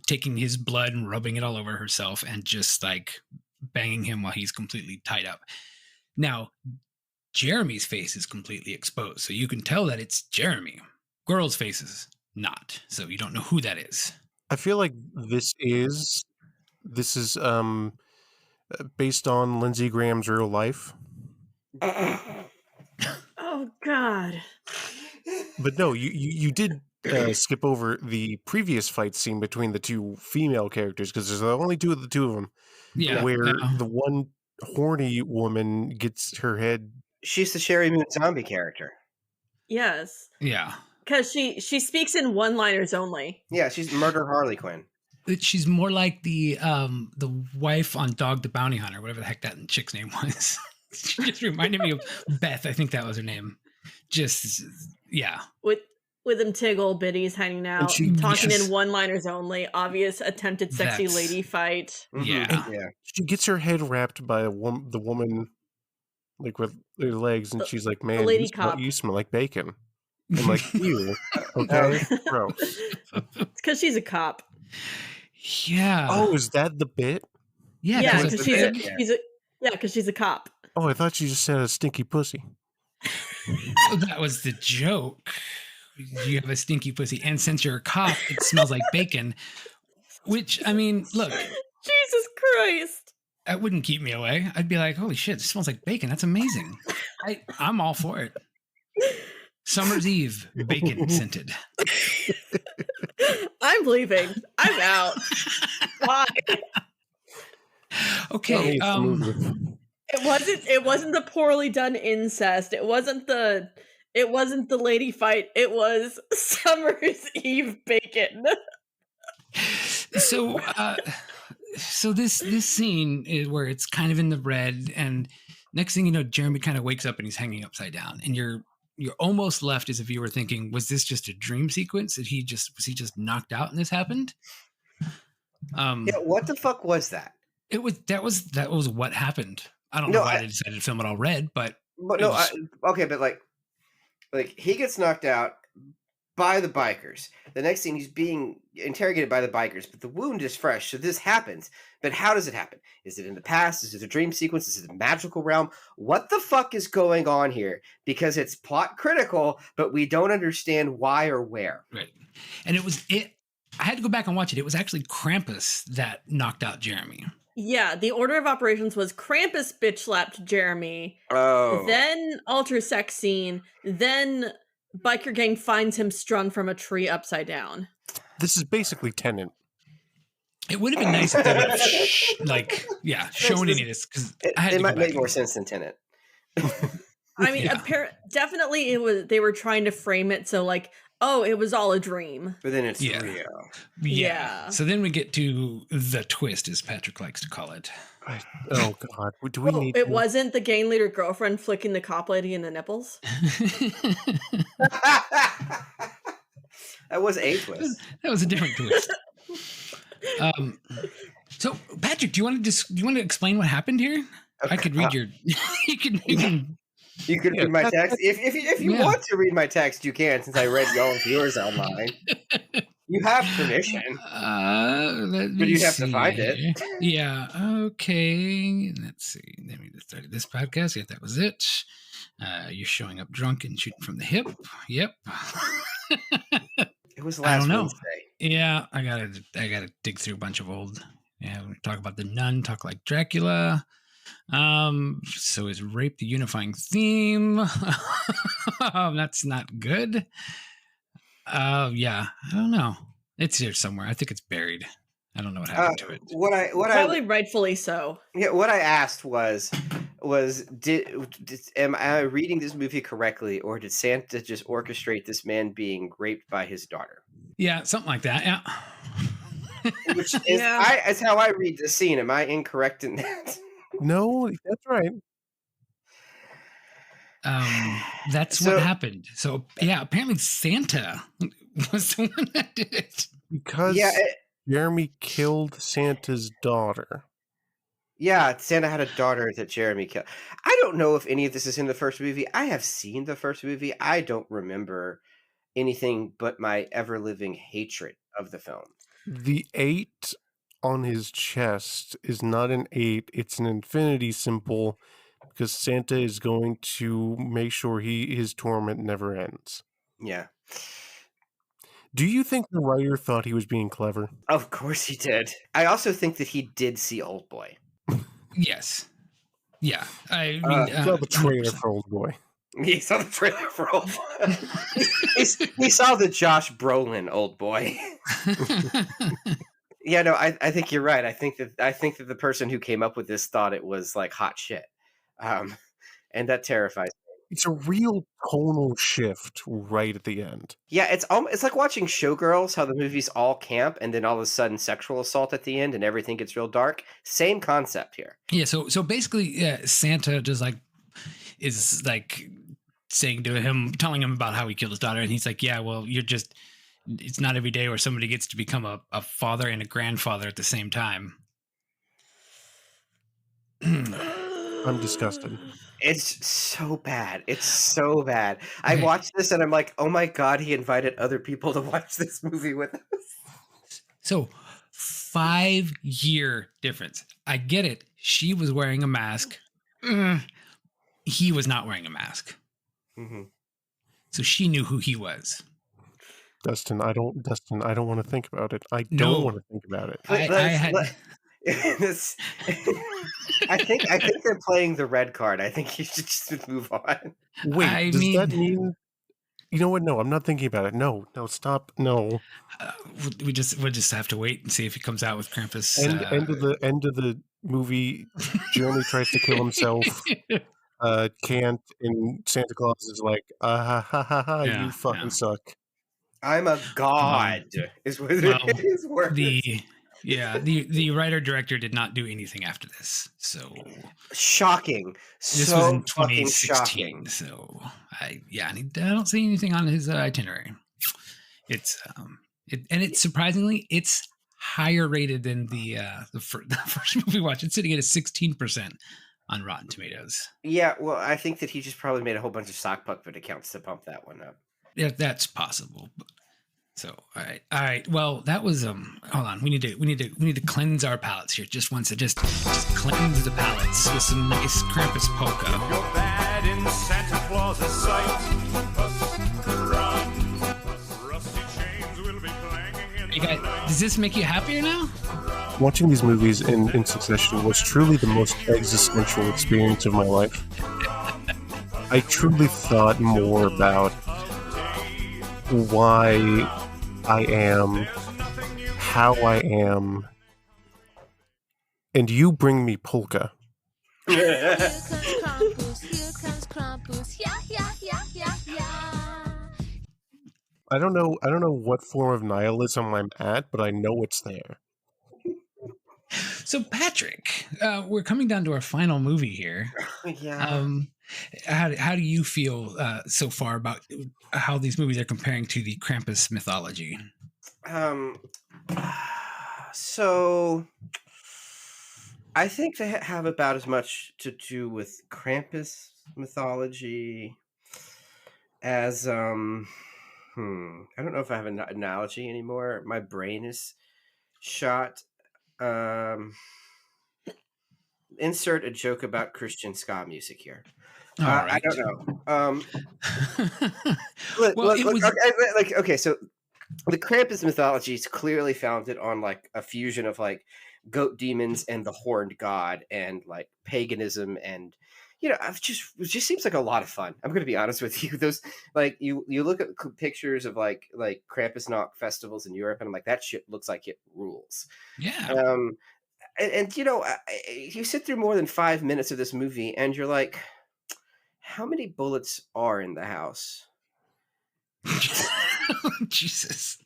taking his blood and rubbing it all over herself, and just like banging him while he's completely tied up. Now, Jeremy's face is completely exposed, so you can tell that it's Jeremy. Girl's face is not, so you don't know who that is. I feel like this is based on Lindsey Graham's real life. Oh God. But no, you did skip over the previous fight scene between the two female characters because there's only two of them. Yeah. Where the one horny woman gets her head. She's the Sherry Moon zombie character. Yes. Yeah. Because she speaks in one-liners only. Yeah, she's Murder Harley Quinn. She's more like the wife on Dog the Bounty Hunter, whatever the heck that chick's name was. She just reminded me of Beth. I think that was her name. Just, yeah. With them tiggle bitties hanging out, talking in one-liners only, obvious attempted sexy lady fight. Yeah. Yeah. She gets her head wrapped by the woman, like with her legs, and she's like, "Man, lady cop. You smell like bacon." I'm like, "Ew." Okay, gross. It's because she's a cop. Yeah. Oh, is that the bit? Yeah, because she's a cop. Oh, I thought she just said a stinky pussy. That was the joke. You have a stinky pussy, and since you're a cop, it smells like bacon. Which, I mean, look. Jesus Christ. That wouldn't keep me away. I'd be like, holy shit, it smells like bacon. That's amazing. I'm all for it. Summer's Eve, bacon scented. I'm leaving. I'm out. Why? Okay. It wasn't the poorly done incest. It wasn't the lady fight. It was Summer's Eve bacon. So this scene is where it's kind of in the red, and next thing you know, Jeremy kind of wakes up and he's hanging upside down, and you're almost left as a viewer thinking, was this just a dream sequence? Was he just knocked out and this happened? Yeah, what the fuck was that? That was what happened. I don't know why they decided to film it all red, but like he gets knocked out by the bikers. The next thing, he's being interrogated by the bikers, but the wound is fresh, so this happens. But how does it happen? Is it in the past? Is it a dream sequence? Is it a magical realm? What the fuck is going on here? Because it's plot critical, but we don't understand why or where. Right. And I had to go back and watch it. It was actually Krampus that knocked out Jeremy. Yeah, the order of operations was Krampus bitch slapped Jeremy. Oh. Then alter sex scene. Then biker gang finds him strung from a tree upside down. This is basically Tenet. It would have been nice if they would have shown any of this, because it might make more sense than Tenet. I mean, definitely they were trying to frame it so like, oh, it was all a dream. But then it's real. Yeah. So then we get to the twist, as Patrick likes to call it. Oh God, do we need? It wasn't the gang leader girlfriend flicking the cop lady in the nipples. That was a twist. That was a different twist. So Patrick, do you want to explain what happened here? Okay. I could read your. You could read my text if you want to read my text. You can, since I read y'all's yours online. You have permission, but you have to find it. Yeah. Okay. Let's see. Let me just start this podcast. Yeah, that was it. You're showing up drunk and shooting from the hip. Yep. It was last Wednesday. Yeah, I gotta dig through a bunch of old. Yeah, we talk about the nun. Talk like Dracula. So is rape the unifying theme? That's not good. Yeah, I don't know. It's here somewhere. I think it's buried. I don't know what happened to it. Probably rightfully so. Yeah, what I asked was am I reading this movie correctly, or did Santa just orchestrate this man being raped by his daughter? Yeah, something like that. Yeah. Which is that's how I read the scene. Am I incorrect in that? No, that's right. That's what happened. So yeah, apparently Santa was the one that did it. Because Jeremy killed Santa's daughter. Yeah, Santa had a daughter that Jeremy killed. I don't know if any of this is in the first movie. I have seen the first movie. I don't remember anything but my ever-living hatred of the film. The 8 on his chest is not an 8. It's an infinity symbol because Santa is going to make sure his torment never ends. Yeah. Do you think the writer thought he was being clever? Of course he did. I also think that he did see Old Boy. Yes. Yeah. I mean, saw the trailer for Old Boy. He saw the trailer for Old Boy. he saw the Josh Brolin Old Boy. Yeah, no, I think you're right. I think that the person who came up with this thought it was like hot shit, and that terrifies me. It's a real tonal shift right at the end. Yeah, it's like watching Showgirls, how the movie's all camp, and then all of a sudden sexual assault at the end, and everything gets real dark. Same concept here. Yeah, so basically, Santa just is saying to him, telling him about how he killed his daughter, and he's like, "Yeah, well, it's not every day where somebody gets to become a father and a grandfather at the same time." I'm disgusted. It's so bad. It's so bad. I watched this and I'm like, oh my God, he invited other people to watch this movie with us. So 5-year difference. I get it. She was wearing a mask. He was not wearing a mask. Mm-hmm. So she knew who he was. Dustin, I don't want to think about it. I don't want to think about it. I think they're playing the red card. I think you should just move on. Wait, does that mean? You know what? No, I'm not thinking about it. No, stop. No. We'll just have to wait and see if he comes out with Krampus. End of the movie. Jeremy tries to kill himself. Can't, and Santa Claus is like, you fucking suck. I'm a god. Is what his word. The writer-director did not do anything after this. So shocking. This was in 2016. So I don't see anything on his itinerary. It's surprisingly it's higher rated than the first movie we watched. It's sitting at a 16% on Rotten Tomatoes. Yeah, well, I think that he just probably made a whole bunch of sock puppet accounts to pump that one up. Yeah, that's possible. So, all right. Well, that was hold on. We need to cleanse our palates here. Just once, just cleanse the palates with some nice Krampus polka. You're bad in Santa Claus's sight. Rusty chains will be clanging in the night. Does this make you happier now? Watching these movies in succession was truly the most existential experience of my life. I truly thought more about why I am, how I am, and you bring me polka. Here comes Krampus. Yeah. I don't know what form of nihilism I'm at, but I know it's there. So, Patrick, we're coming down to our final movie here. Yeah. How do you feel so far about how these movies are comparing to the Krampus mythology? So I think they have about as much to do with Krampus mythology as I don't know if I have an analogy anymore. My brain is shot. Insert a joke about Christian ska music here. Right. I don't know. Okay, so the Krampus mythology is clearly founded on like a fusion of like goat demons and the horned god and like paganism, and it just seems like a lot of fun. I'm going to be honest with you. Those like you look at pictures of like Krampusnacht festivals in Europe, and I'm like, that shit looks like it rules. Yeah. And you sit through more than 5 minutes of this movie, and you're like, how many bullets are in the house? Jesus.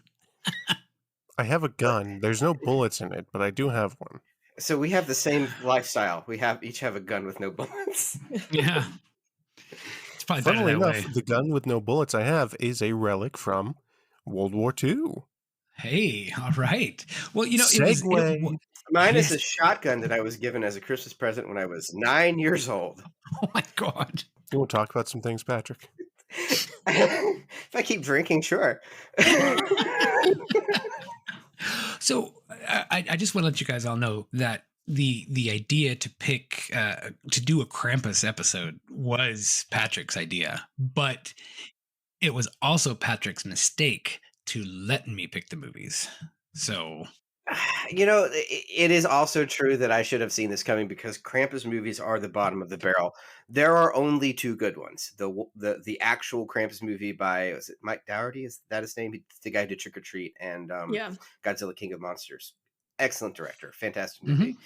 I have a gun. There's no bullets in it, but I do have one. So we have the same lifestyle. We each have a gun with no bullets. Yeah. It's probably Funnily better that enough, way. the gun with no bullets I have is a relic from World War II. Hey, all right. Well, Segue. Mine is a shotgun that I was given as a Christmas present when I was 9 years old. Oh my God. You want to talk about some things, Patrick? If I keep drinking, sure. So I just want to let you guys all know that the idea to pick to do a Krampus episode was Patrick's idea, but it was also Patrick's mistake to let me pick the movies. So It is also true that I should have seen this coming because Krampus movies are the bottom of the barrel. There are only two good ones. The actual Krampus movie by, was it Mike Dougherty? Is that his name? The guy who did Trick or Treat and Yeah. Godzilla King of Monsters. Excellent director, fantastic movie.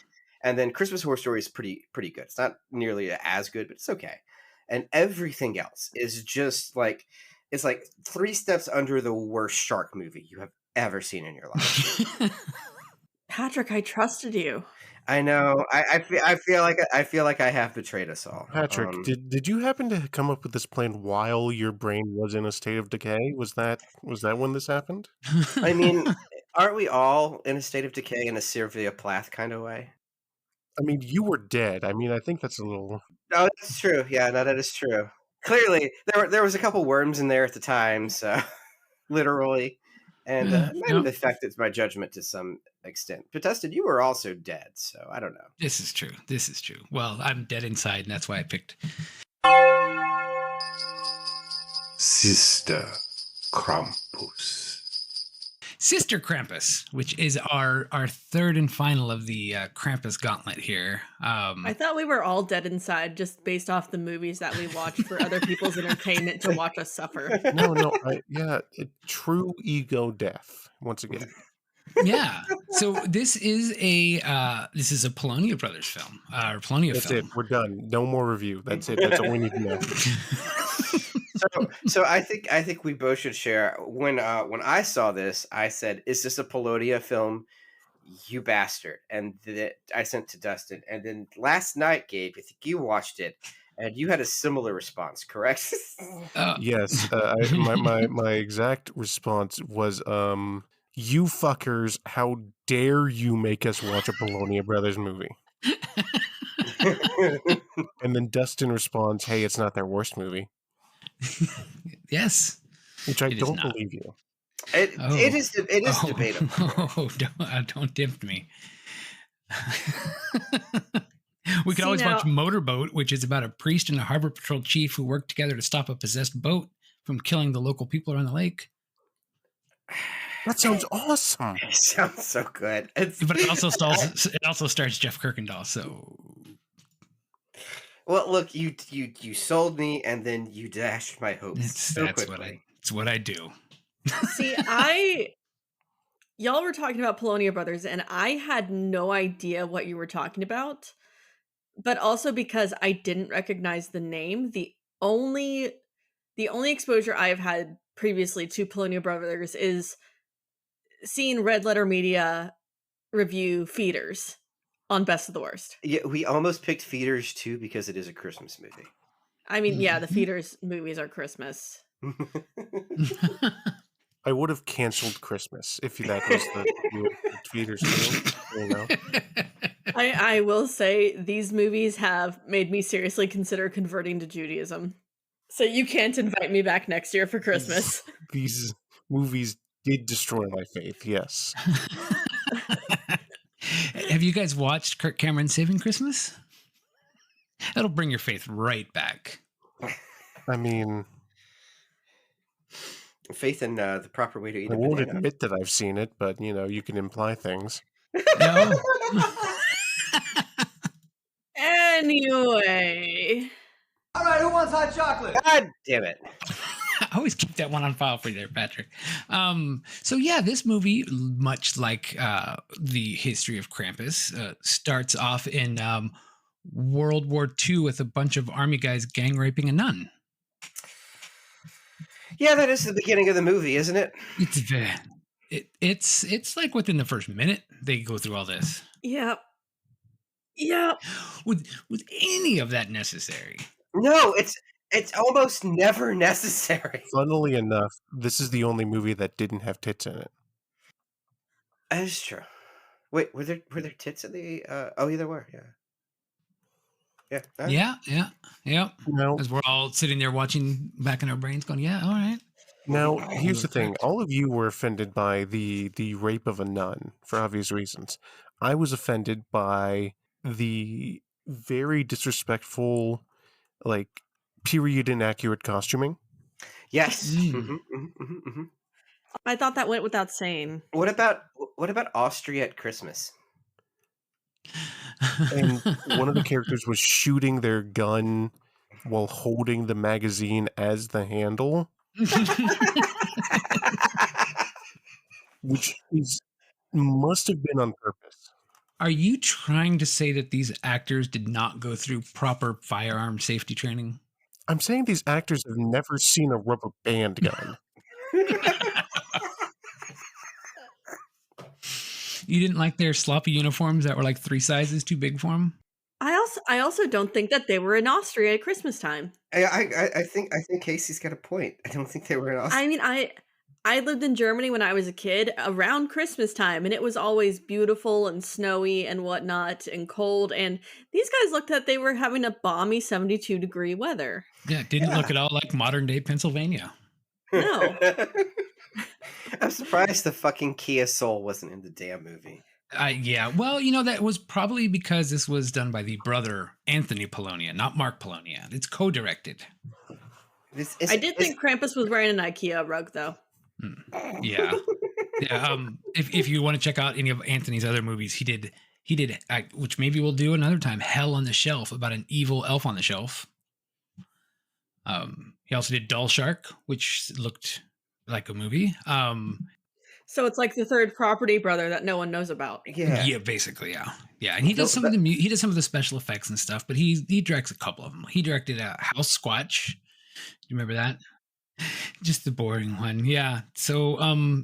And then Christmas Horror Story is pretty good. It's not nearly as good, but it's okay. And everything else is just like, it's like 3 steps under the worst shark movie you have ever seen in your life. Patrick, I trusted you. I know. I feel like I have betrayed us all. Patrick, did you happen to come up with this plan while your brain was in a state of decay? Was that when this happened? I mean, aren't we all in a state of decay in a Sylvia Plath kind of way? I mean, you were dead. I mean, I think that's a little. No, that's true. Yeah, no, that is true. Clearly, there was a couple worms in there at the time, so literally, and it might have affected my judgment to some extent. But Dustin, you were also dead, so I don't know. This is true. Well, I'm dead inside, and that's why I picked Sister Krampus. Sister Krampus, which is our third and final of the Krampus gauntlet here. I thought we were all dead inside just based off the movies that we watched for other people's entertainment to watch us suffer. No, true ego death once again. Yeah. So this is a Polonia Brothers film. Or Polonia That's film. it. We're done. No more review. That's it. That's all we need to know. So I think we both should share. When I saw this, I said, "Is this a Polonia film? You bastard!" And I sent to Dustin. And then last night, Gabe, I think you watched it, and you had a similar response, correct? Yes. My exact response was, "You fuckers! How dare you make us watch a Polonia Brothers movie?" And then Dustin responds, "Hey, it's not their worst movie." Yes, which I don't believe you. It is debatable. Oh, don't tempt me. We could always watch Motorboat, which is about a priest and a harbor patrol chief who work together to stop a possessed boat from killing the local people around the lake. That sounds awesome. It sounds so good. But it also stars Jeff Kirkendall. So, well, look, you sold me, and then you dashed my hopes. That's what I do. See, y'all were talking about Polonia Brothers, and I had no idea what you were talking about. But also because I didn't recognize the name, the only exposure I have had previously to Polonia Brothers is seeing Red Letter Media review Feeders on Best of the Worst. Yeah, we almost picked Feeders too because it is a Christmas movie. I mean, yeah, the Feeders movies are Christmas. I would have canceled Christmas if that was the Feeders too. You know? I will say these movies have made me seriously consider converting to Judaism. So you can't invite me back next year for Christmas. These movies did destroy my faith, yes. Have you guys watched Kirk Cameron's Saving Christmas? That'll bring your faith right back. I mean, faith in the proper way to eat. I won't admit that I've seen it, but you can imply things. No. Anyway. All right, who wants hot chocolate? God damn it. I always keep that one on file for you there, Patrick. So yeah, this movie, much like the history of Krampus, starts off in World War II with a bunch of army guys gang raping a nun. Yeah, that is the beginning of the movie, isn't it? It's like within the first minute they go through all this. Yep. Yep. Was any of that necessary? No, it's almost never necessary. Funnily enough, this is the only movie that didn't have tits in it. That is true. Wait, were there tits in the? Oh, yeah, there were. Yeah. Yeah. No. As we're all sitting there watching back in our brains, going, "Yeah, all right." Now, here's the thing: all of you were offended by the rape of a nun for obvious reasons. I was offended by the very disrespectful, period inaccurate costuming. Yes. I thought that went without saying. What about What about Austria at Christmas? And one of the characters was shooting their gun while holding the magazine as the handle, which must have been on purpose. Are you trying to say that these actors did not go through proper firearm safety training? I'm saying these actors have never seen a rubber band gun. You didn't like their sloppy uniforms that were like 3 sizes too big for them? I also don't think that they were in Austria at Christmas time. I think Casey's got a point. I don't think they were in Austria. I mean, I lived in Germany when I was a kid around Christmas time, and it was always beautiful and snowy and whatnot and cold. And these guys looked like they were having a balmy 72-degree weather. Yeah, it didn't look at all like modern day Pennsylvania. No. I'm surprised the fucking Kia Soul wasn't in the damn movie. Yeah, well, that was probably because this was done by the brother Anthony Polonia, not Mark Polonia. It's co-directed. I did think Krampus was wearing an IKEA rug, though. Yeah. If you want to check out any of Anthony's other movies, he did, which maybe we'll do another time, Hell on the Shelf, about an evil elf on the shelf. He also did Doll Shark, which looked like a movie. So it's like the third Property Brother that no one knows about. Yeah, basically, yeah. And he does some of the special effects and stuff, but he directs a couple of them. He directed House Squatch. Do you remember that? Just the boring one, yeah. So,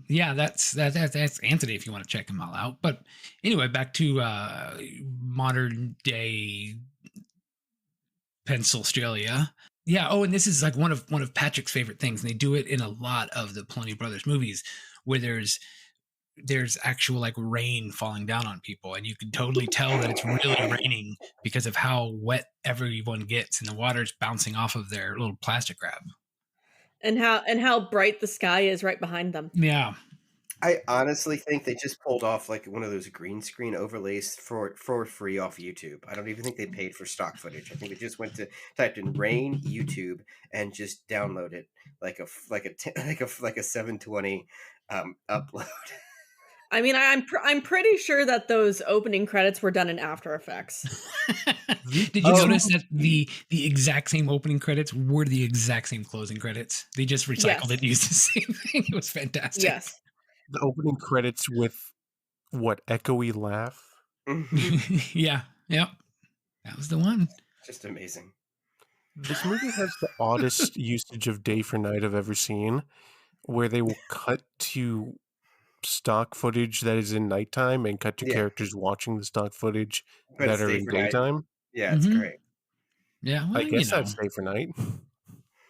that's Anthony if you want to check him all out. But anyway, back to modern day Pennsylvania. Yeah. Oh, and this is like one of Patrick's favorite things, and they do it in a lot of the Polonia Brothers movies, where there's actual like rain falling down on people, and you can totally tell that it's really raining because of how wet everyone gets, and the water's bouncing off of their little plastic wrap. And how bright the sky is right behind them. Yeah. I honestly think they just pulled off like one of those green screen overlays for free off YouTube. I don't even think they paid for stock footage. I think they just typed in rain YouTube and just download it like a 720 upload. I mean, I'm pretty sure that those opening credits were done in After Effects. Did you notice that the exact same opening credits were the exact same closing credits? They just recycled it and used the same thing. It was fantastic. Yes. The opening credits with what, echoey laugh? Yeah. Yep. That was the one. Just amazing. This movie has the oddest usage of day for night I've ever seen, where they will cut to stock footage that is in nighttime and cut to characters watching the stock footage that are in daytime. Yeah, it's great. Yeah, well, I guess that's day for night.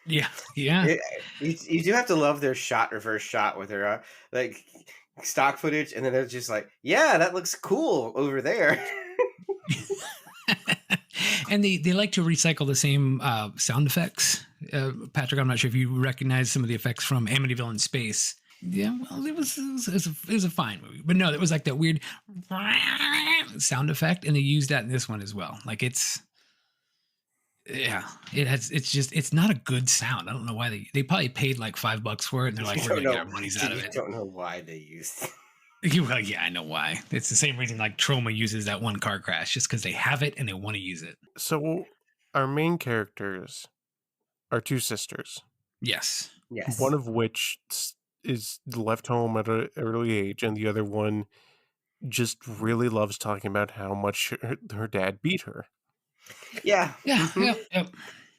Yeah. You do have to love their reverse shot with their like stock footage, and then they're just like, yeah, that looks cool over there. And they like to recycle the same sound effects. Patrick, I'm not sure if you recognize some of the effects from Amityville in Space. Yeah, well, it was a fine movie, but no, it was like that weird sound effect, and they used that in this one as well. Like it's not a good sound. I don't know why they probably paid like $5 for it, and they're like, we're gonna get our monies out of it. I don't know why they used it. Well, yeah, I know why. It's the same reason like Troma uses that one car crash, just because they have it and they want to use it. So our main characters are two sisters. Yes. One of which is left home at an early age, and the other one just really loves talking about how much her dad beat her. Yeah. Yep.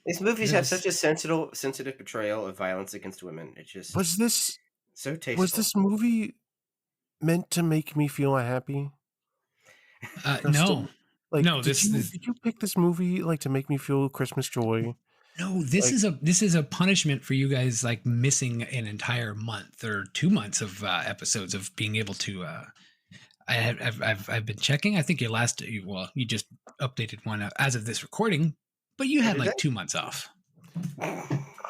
These movies have such a sensitive portrayal of violence against women. It just was this so tasteful. Was this movie meant to make me feel happy? No. Like, no. Did you pick this movie like to make me feel Christmas joy? No, this is a punishment for you guys, like missing an entire month or 2 months of episodes of being able to. I've been checking. I think you just updated one as of this recording, but you had like 2 months off.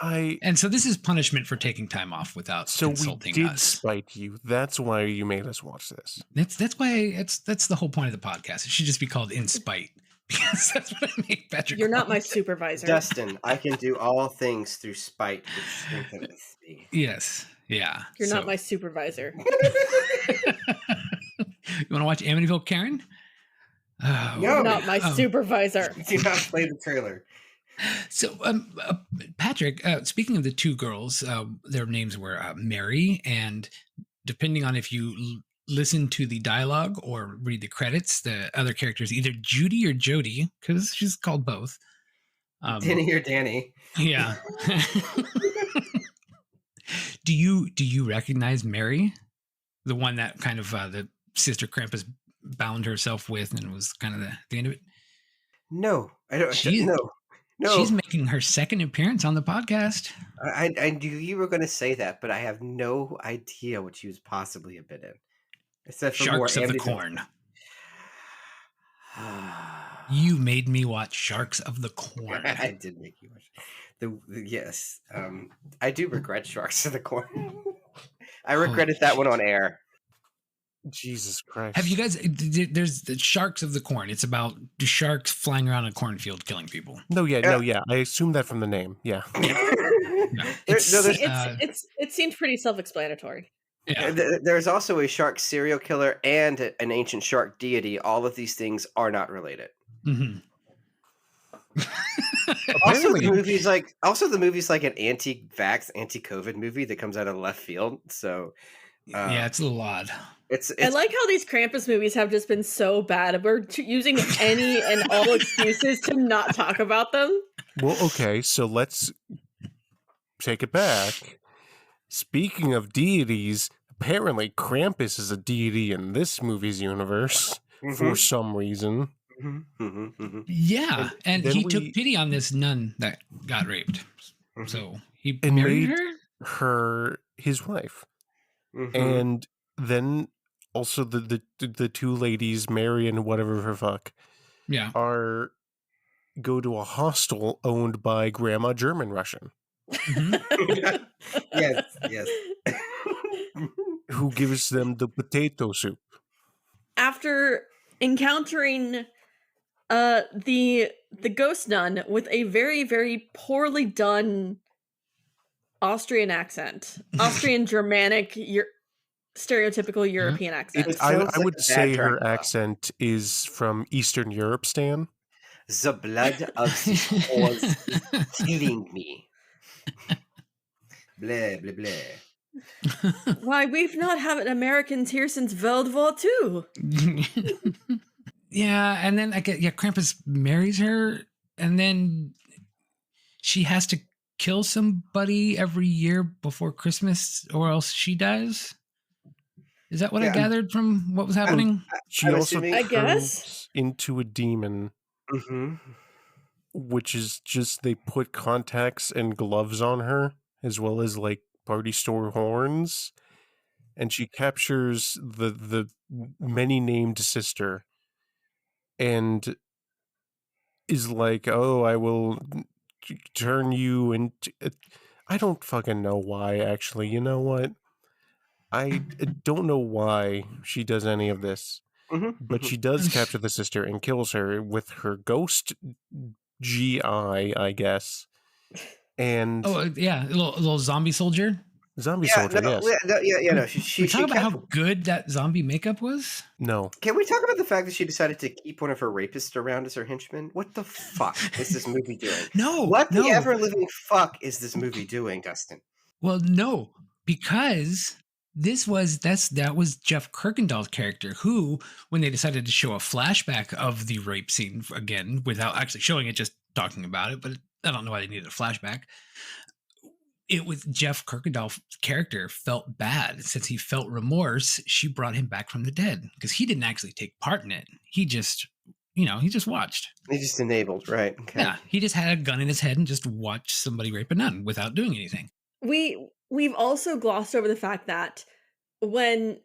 And so this is punishment for taking time off without consulting us. So we did spite you. That's why you made us watch this. That's why that's the whole point of the podcast. It should just be called In Spite. Because that's what I made Patrick. You're not my supervisor. Dustin, I can do all things through spite, which strengthens me. Yes. Yeah. You're not my supervisor. You want to watch Amityville Karen? Oh, No. Not my supervisor. Do not play the trailer. So, Patrick, speaking of the two girls, their names were Mary, and depending on if you listen to the dialogue or read the credits, the other characters either Judy or Jody, because she's called both. Denny or Danny. Yeah. Do you recognize Mary, the one that kind of the Sister Krampus bound herself with, and was kind of the end of it? No, I don't. No, she's making her second appearance on the podcast. I knew you were going to say that, but I have no idea what she was possibly have been in. Except for Sharks more of the Corn. You made me watch Sharks of the Corn. I did make you watch. Yes, I do regret Sharks of the Corn. I regretted that one on air. Jesus Christ. Have you guys, there's the Sharks of the Corn. It's about sharks flying around a cornfield killing people. No, I assumed that from the name. Yeah. It seems pretty self-explanatory. Yeah. There's also a shark serial killer and an ancient shark deity. All of these things are not related. Mm-hmm. Also, the movie's like an anti-vax, anti-COVID movie that comes out of left field. So, yeah, it's a little odd. I like how these Krampus movies have just been so bad. We're using any and all excuses to not talk about them. Well, okay, so let's take it back. Speaking of deities, apparently Krampus is a deity in this movie's universe for some reason. Yeah, and he took pity on this nun that got raped. So he married her his wife. And then also the two ladies, Mary and whatever her fuck, go to a hostel owned by Grandma German Russian. Yes. Who gives them the potato soup. After encountering the ghost nun with a very, very poorly done Austrian accent, Austrian Germanic, stereotypical European accent. I would say her accent is from Eastern Europe, Stan. The blood of the horse is killing me. Blah, blah, blah. Why, we've not had Americans here since World War II. Yeah, and then Krampus marries her, and then she has to kill somebody every year before Christmas, or else she dies. Is that what I gathered from what was happening? She also turns into a demon, which is just they put contacts and gloves on her, as well as like party store horns, and she captures the many named sister, and is like, "Oh, I will turn you into." I don't fucking know why. Actually, you know what? I don't know why she does any of this, but she does capture the sister and kills her with her ghost GI, I guess. And a little zombie soldier. Soldier, yes. She talk about how good that zombie makeup was? No. Can we talk about the fact that she decided to keep one of her rapists around as her henchman? What the fuck is this movie doing? The ever-living fuck is this movie doing, Dustin? Well, no, because that was Jeff Kirkendall's character, who, when they decided to show a flashback of the rape scene again, without actually showing it, just talking about it, but I don't know why they needed a flashback. It was Jeff Kirkendall's character felt bad. Since he felt remorse, she brought him back from the dead because he didn't actually take part in it. He just, he just watched. He just enabled, right? Okay. Yeah, he just had a gun in his head and just watched somebody rape a nun without doing anything. We've also glossed over the fact that when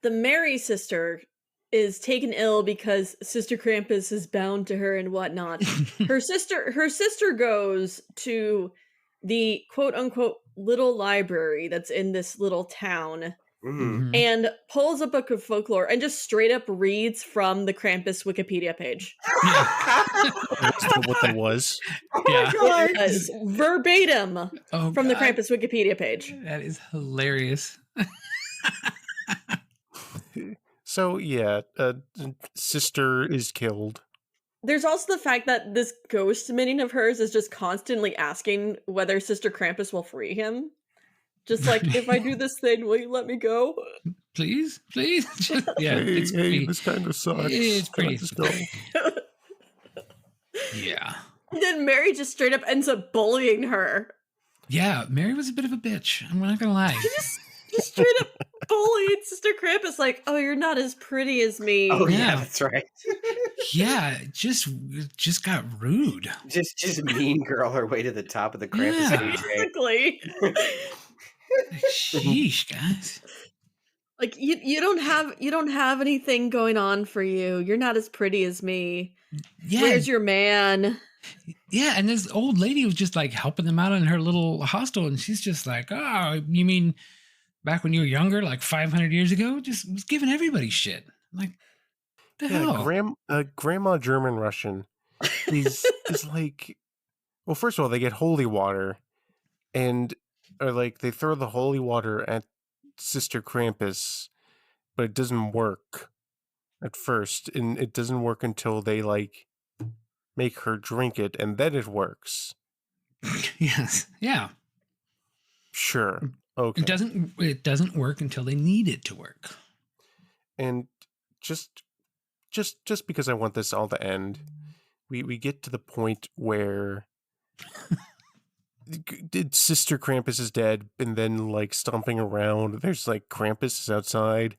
the Mary sister is taken ill because Sister Krampus is bound to her and whatnot, her sister goes to the quote unquote little library that's in this little town and pulls a book of folklore and just straight up reads from the Krampus Wikipedia page. That's what that was. It was verbatim from the Krampus Wikipedia page. That is hilarious. So yeah, sister is killed. There's also the fact that this ghost minion of hers is just constantly asking whether Sister Krampus will free him. Just like, if I do this thing, will you let me go? Please? Yeah, Hey, this kind of sucks. It's Can I pretty. just go? Yeah. And then Mary just straight up ends up bullying her. Yeah, Mary was a bit of a bitch. I'm not gonna lie. She just straight up bullied Sister Krampus, like, oh, you're not as pretty as me. Oh yeah, Yeah. that's right. Yeah, just got rude. Just mean girl her way to the top of the Krampus Yeah. age, right? Basically. Sheesh, guys. Like you don't have anything going on for you. You're not as pretty as me. Yeah. Where's your man? Yeah, and this old lady was just like helping them out in her little hostel, and she's just like, "Oh, you mean back when you were younger, like 500 years ago, just was giving everybody shit." Like, the hell? Grandma German Russian is like, well, first of all, they get holy water, and or like they throw the holy water at Sister Krampus, but it doesn't work at first, and it doesn't work until they like make her drink it, and then it works. Yes. Yeah. Sure. Okay. It doesn't work until they need it to work. And just because I want this all to end, we get to the point where Sister Krampus is dead, and then like stomping around, there's like Krampus is outside,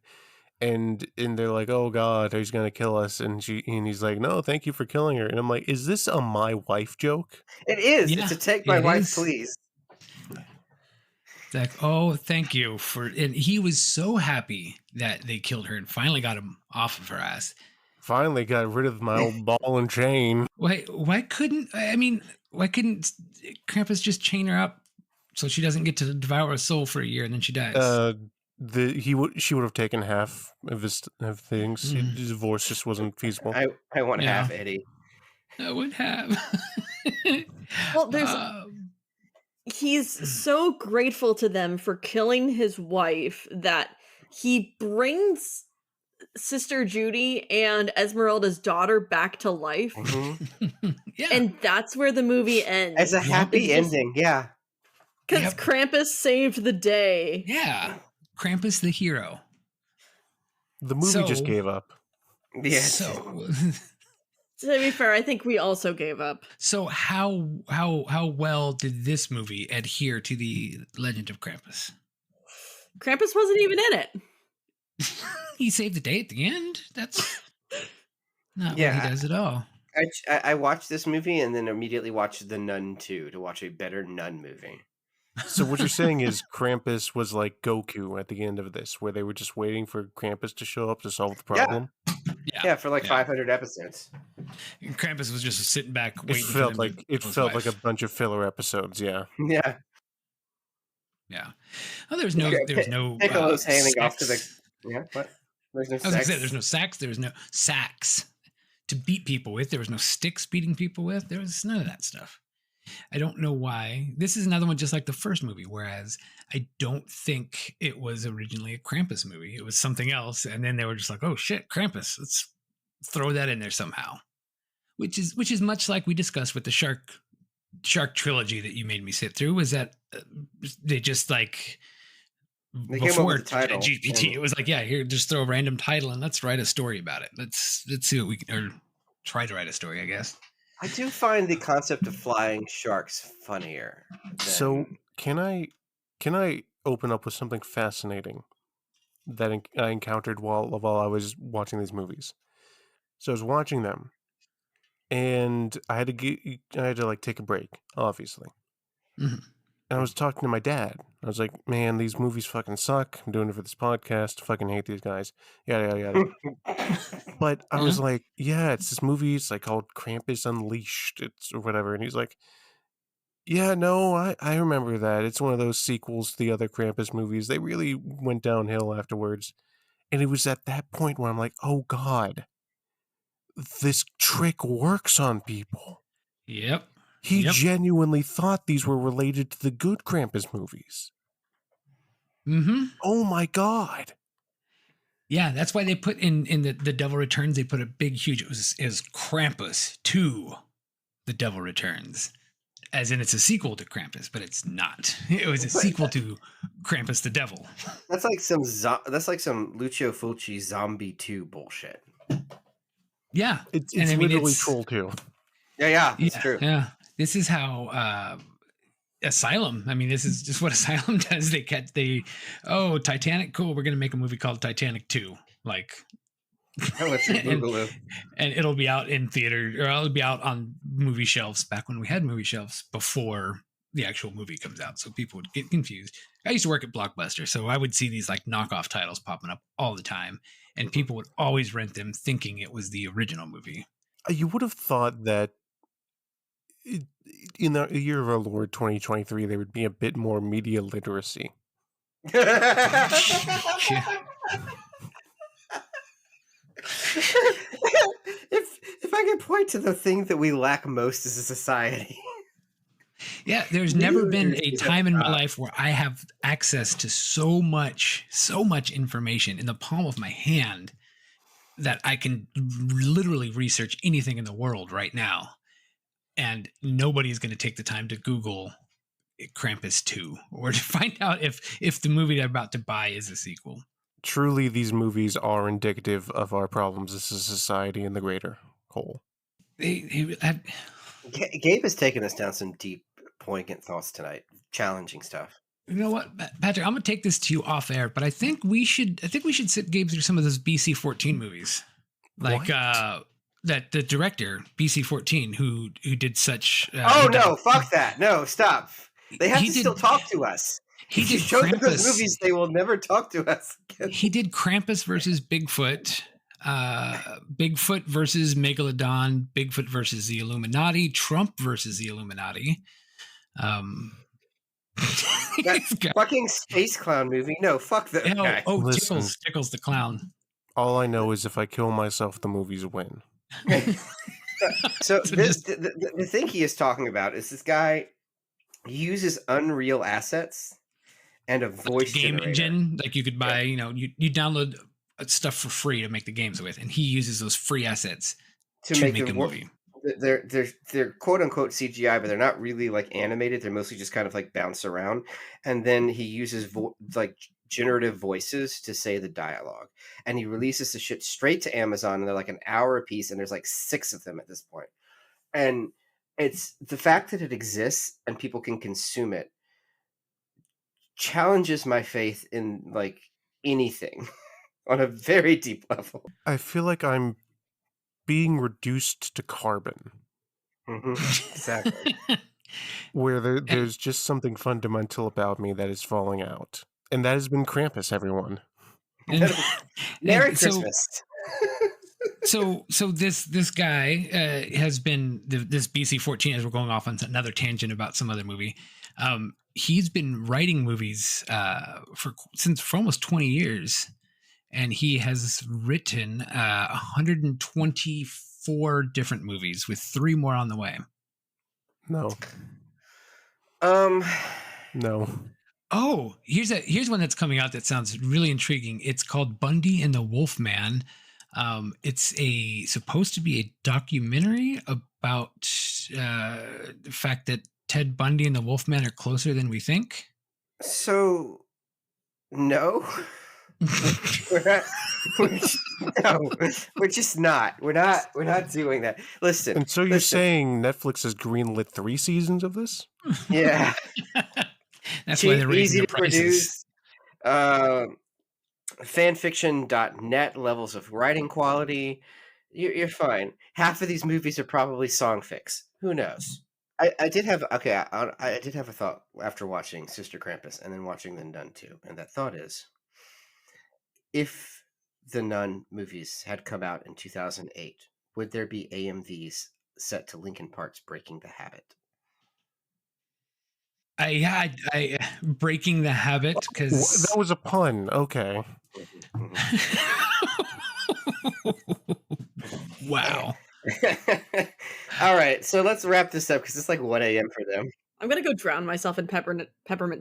and they're like, oh god, he's gonna kill us, and he's like, no, thank you for killing her. And I'm like, is this a my wife joke? It is. Yeah, It's a take my it wife, is. please. It's like, oh, thank you for. And he was so happy that they killed her and finally got him off of her ass. Finally got rid of my old ball and chain. Why couldn't Krampus just chain her up so she doesn't get to devour a soul for a year and then she dies? She would have taken half of his things. His divorce just wasn't feasible. I want Yeah. half, Eddie. I would have. Well, there's he's so grateful to them for killing his wife that he brings Sister Judy and Esmeralda's daughter back to life. Yeah. And that's where the movie ends. As a happy ending, yeah. Because Krampus saved the day. Yeah. Krampus the hero. The movie just gave up. Yes. So To be fair, I think we also gave up. So how well did this movie adhere to the legend of Krampus? Krampus wasn't even in it. He saved the day at the end? That's not what he does at all. I watched this movie and then immediately watched The Nun 2 to watch a better Nun movie. So what you're saying is Krampus was like Goku at the end of this, where they were just waiting for Krampus to show up to solve the problem? Yeah, for like 500 episodes. And Krampus was just sitting back waiting. It felt like a bunch of filler episodes, yeah. Yeah. Yeah. Oh, there's no Piccolo's handing off to the what? There's no I was gonna sex. say there's no sax, there was no sacks to beat people with, there was no sticks beating people with, there was none of that stuff. I don't know why. This is another one just like the first movie, whereas I don't think it was originally a Krampus movie. It was something else, and then they were just like, "Oh shit, Krampus! Let's throw that in there somehow." Which is much like we discussed with the Shark trilogy that you made me sit through. Was that they just like They came up with the title, GPT? and- It was like, yeah, here, just throw a random title and let's write a story about it. Let's see what we can, or try to write a story, I guess. I do find the concept of flying sharks funnier. So can I open up with something fascinating that I encountered while I was watching these movies? So I was watching them, and I had to like take a break, obviously. Mm-hmm. And I was talking to my dad. I was like, "Man, these movies fucking suck. I'm doing it for this podcast. Fucking hate these guys. Yada yada yada." But I was like, "Yeah, it's this movie. It's like called Krampus Unleashed. It's or whatever." And he's like, "Yeah, no, I remember that. It's one of those sequels to the other Krampus movies. They really went downhill afterwards." And it was at that point where I'm like, "Oh God, this trick works on people." Yep. He genuinely thought these were related to the good Krampus movies. Mm-hmm. Oh my God. Yeah, that's why they put in the Devil Returns, they put a big, huge, it was Krampus 2, The Devil Returns. As in it's a sequel to Krampus, but it's not. It was a sequel to Krampus the Devil. That's like some Lucio Fulci Zombie 2 bullshit. Yeah. It's literally Troll 2. Yeah, it's true. Yeah. This is how Asylum. I mean, this is just what Asylum does. Titanic, cool. We're gonna make a movie called Titanic 2. Like, and it'll be out in theater, or it'll be out on movie shelves back when we had movie shelves before the actual movie comes out. So people would get confused. I used to work at Blockbuster, so I would see these like knockoff titles popping up all the time, and people would always rent them thinking it was the original movie. You would have thought that in the year of our Lord 2023, there would be a bit more media literacy. Yeah. If I could point to the thing that we lack most as a society. Yeah, there's never been a time in my life where I have access to so much information in the palm of my hand that I can literally research anything in the world right now. And nobody's going to take the time to Google Krampus 2 or to find out if the movie they're about to buy is a sequel. Truly, these movies are indicative of our problems as a society in the greater whole. Gabe has taken us down some deep, poignant thoughts tonight. Challenging stuff. You know what, Patrick? I'm gonna take this to you off air, but I think we should sit Gabe through some of those BC-14 movies, like that the director BC-14 who did such. Fuck that! No, stop. They have to still talk to us. He did show them those Krampus. Movies. They will never talk to us again. He did Krampus versus Bigfoot, Bigfoot versus Megalodon, Bigfoot versus the Illuminati, Trump versus the Illuminati. That fucking space clown movie. No, fuck that guy. Tickles the clown. All I know is if I kill myself, the movies win. The thing he is talking about is this guy uses Unreal assets and a voice game generator. engine. Like you could buy, you download stuff for free to make the games with, and he uses those free assets to make a movie. They're quote unquote CGI, but they're not really like animated. They're mostly just kind of like bounce around. And then he uses generative voices to say the dialogue, and he releases the shit straight to Amazon, and they're like an hour a piece, and there's like 6 of them at this point. And it's the fact that it exists and people can consume it challenges my faith in like anything on a very deep level. I feel like I'm being reduced to carbon. Mm-hmm. Exactly. Where there's just something fundamental about me that is falling out. And that has been Krampus, everyone. Merry Christmas. So this guy has been this BC-14, as we're going off on another tangent about some other movie. He's been writing movies for almost 20 years, and he has written 124 different movies, with 3 more on the way. No. Oh, here's one that's coming out that sounds really intriguing. It's called Bundy and the Wolfman. It's supposed to be a documentary about the fact that Ted Bundy and the Wolfman are closer than we think. So, no. We're just not. We're not doing that. Listen. And so you're saying Netflix has greenlit 3 seasons of this? Yeah. That's why they're raising the prices. Fanfiction.net levels of writing quality. You're fine. Half of these movies are probably song fix. Who knows? I did have a thought after watching Sister Krampus and then watching The Nun 2, and that thought is, if the Nun movies had come out in 2008, would there be AMVs set to Linkin Park's "Breaking the Habit"? I Breaking the Habit, because that was a pun. Okay. Wow. All right, so let's wrap this up because it's like 1 a.m. for them. I'm gonna go drown myself in peppermint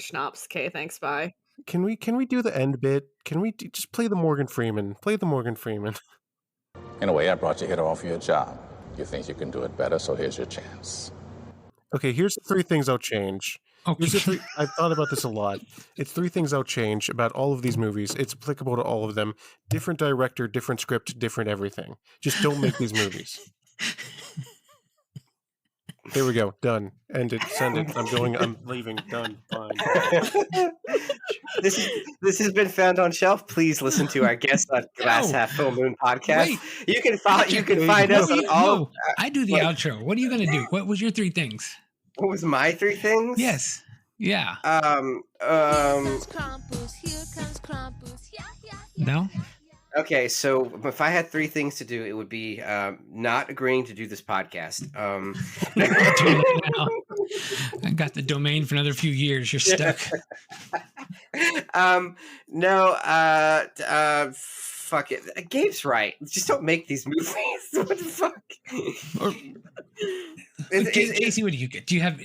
schnapps. Okay, thanks. Bye. can we do the end bit? Can we just play the Morgan Freeman? Play the Morgan Freeman. In a way, I brought you here to offer you a job. You think you can do it better, so here's your chance. Okay, here's the 3 things I'll change. Okay. Here's the 3. I've thought about this a lot. It's 3 things I'll change about all of these movies. It's applicable to all of them. Different director, different script, different everything. Just don't make these movies. There we go. Done. End it. Send it. I'm leaving. Done. Fine. This has been Found on Shelf. Please listen to our guest on Glass Half Full Moon podcast. Wait. You can find us on all. No, I do the outro. What are you gonna do? What was your 3 things? What was my 3 things? Yes. Yeah. Here comes Krampus. Here comes Krampus. Yeah, yeah, yeah. No. Okay, so if I had 3 things to do, it would be not agreeing to do this podcast. I got the domain for another few years. You're stuck. Fuck it. Gabe's right. Just don't make these movies. What the fuck? Casey, what do you get? Do you have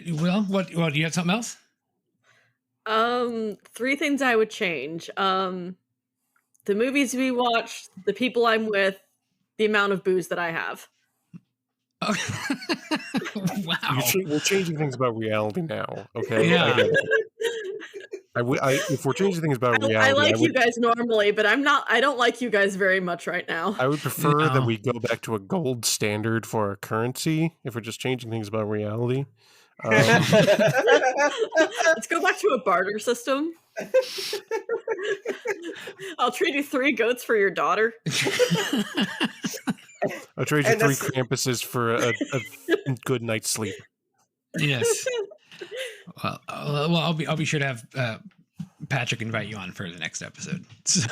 what do you have something else? 3 things I would change. The movies we watched, the people I'm with, the amount of booze that I have. Oh. Wow. We're changing things about reality now, okay? Yeah. If we're changing things about reality, I like you guys normally, but I don't like you guys very much right now. I would prefer that we go back to a gold standard for our currency if we're just changing things about reality. Let's go back to a barter system. I'll trade you 3 goats for your daughter. I'll trade you 3 Krampuses for a good night's sleep. Yes. Well, I'll be sure to have Patrick invite you on for the next episode. So.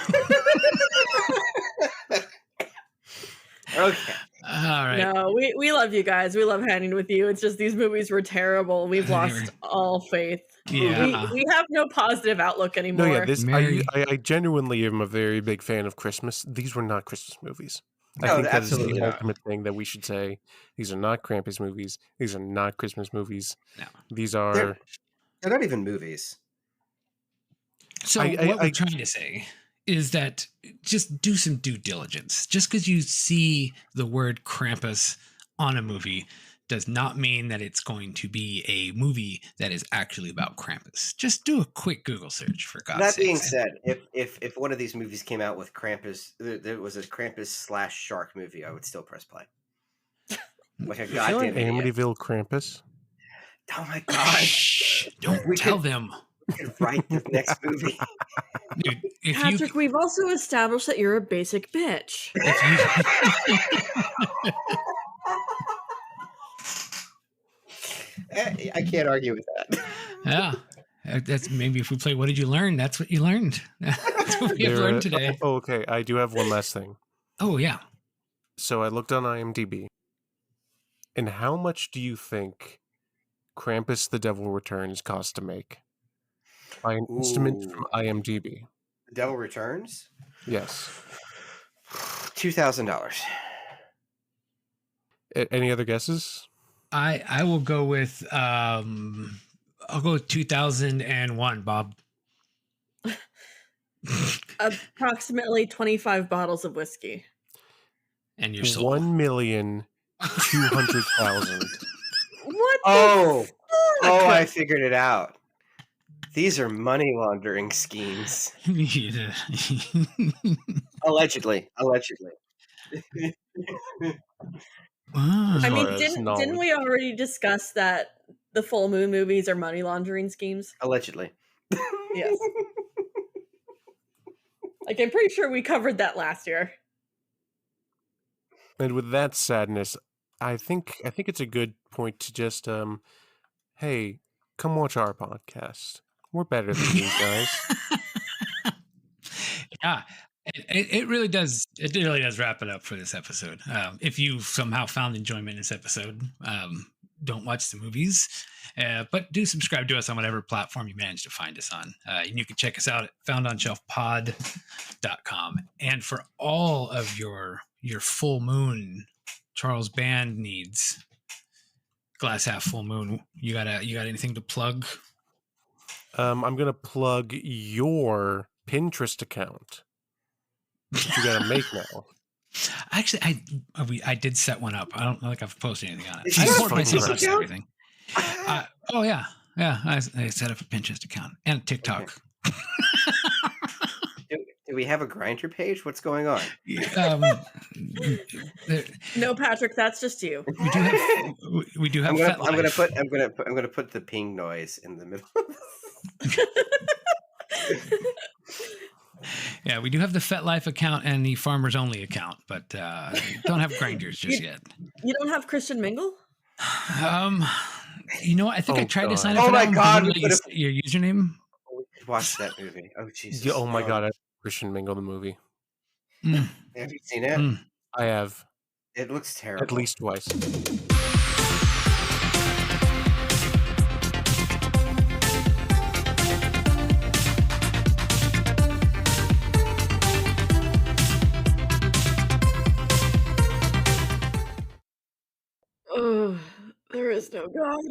Okay. All right. No, we love you guys. We love hanging with you. It's just these movies were terrible. We've lost all faith. Yeah. We have no positive outlook anymore. No, yeah, I genuinely am a very big fan of Christmas. These were not Christmas movies. I think that is the ultimate thing that we should say. These are not Krampus movies. These are not Christmas movies. No. These are... They're not even movies. So what we're trying to say is that just do some due diligence. Just because you see the word Krampus on a movie does not mean that it's going to be a movie that is actually about Krampus. Just do a quick Google search, for God's sake. That being said, if one of these movies came out with Krampus, there was a Krampus/Shark movie, I would still press play. Like a goddamn Amityville Krampus. Oh my god! Shh, don't tell them. We could write the next movie. Dude, Patrick, we've also established that you're a basic bitch. I can't argue with that. Yeah. That's maybe if we play What Did You Learn? That's what you learned. That's what we have learned today. Oh, okay. I do have one last thing. Oh, yeah. So I looked on IMDb. And how much do you think Krampus the Devil Returns cost to make? By an estimate from IMDb. The Devil Returns? Yes. $2,000. Any other guesses? I will go with I'll go with 2001, Bob. Approximately 25 bottles of whiskey. And your soul. 1,200,000. What? Oh, I figured it out. These are money laundering schemes. Allegedly. I mean, didn't we already discuss that the full moon movies are money laundering schemes? Allegedly. Yes. Like, I'm pretty sure we covered that last year. And with that sadness, I think it's a good point to just hey, come watch our podcast. We're better than you guys. Yeah. It really does. It really does wrap it up for this episode. If you somehow found enjoyment in this episode, don't watch the movies, but do subscribe to us on whatever platform you manage to find us on. And you can check us out at foundonshelfpod.com. And for all of your full moon Charles Band needs, Glass Half Full Moon, you got anything to plug? I'm gonna plug your Pinterest account that you gotta make now. Actually, I did set one up. I don't know like I've posted anything on it. Did you I set support a myself Pinterest on account? everything. Oh yeah. I set up a Pinterest account and a TikTok. Okay. Do we have a Grindr page? What's going on? No, Patrick, that's just you. We do have. I'm gonna put the ping noise in the middle. Yeah, we do have the FetLife account and the Farmers Only account, but don't have Grinders just yet. You don't have Christian Mingle? You know what? I think I tried to sign up. Oh for my that God! one, your username. Watch that movie. Oh Jesus! Yeah, oh my God! Christian Mingle the movie. Have you seen it? I have. It looks terrible. At least twice. Oh, there is no God.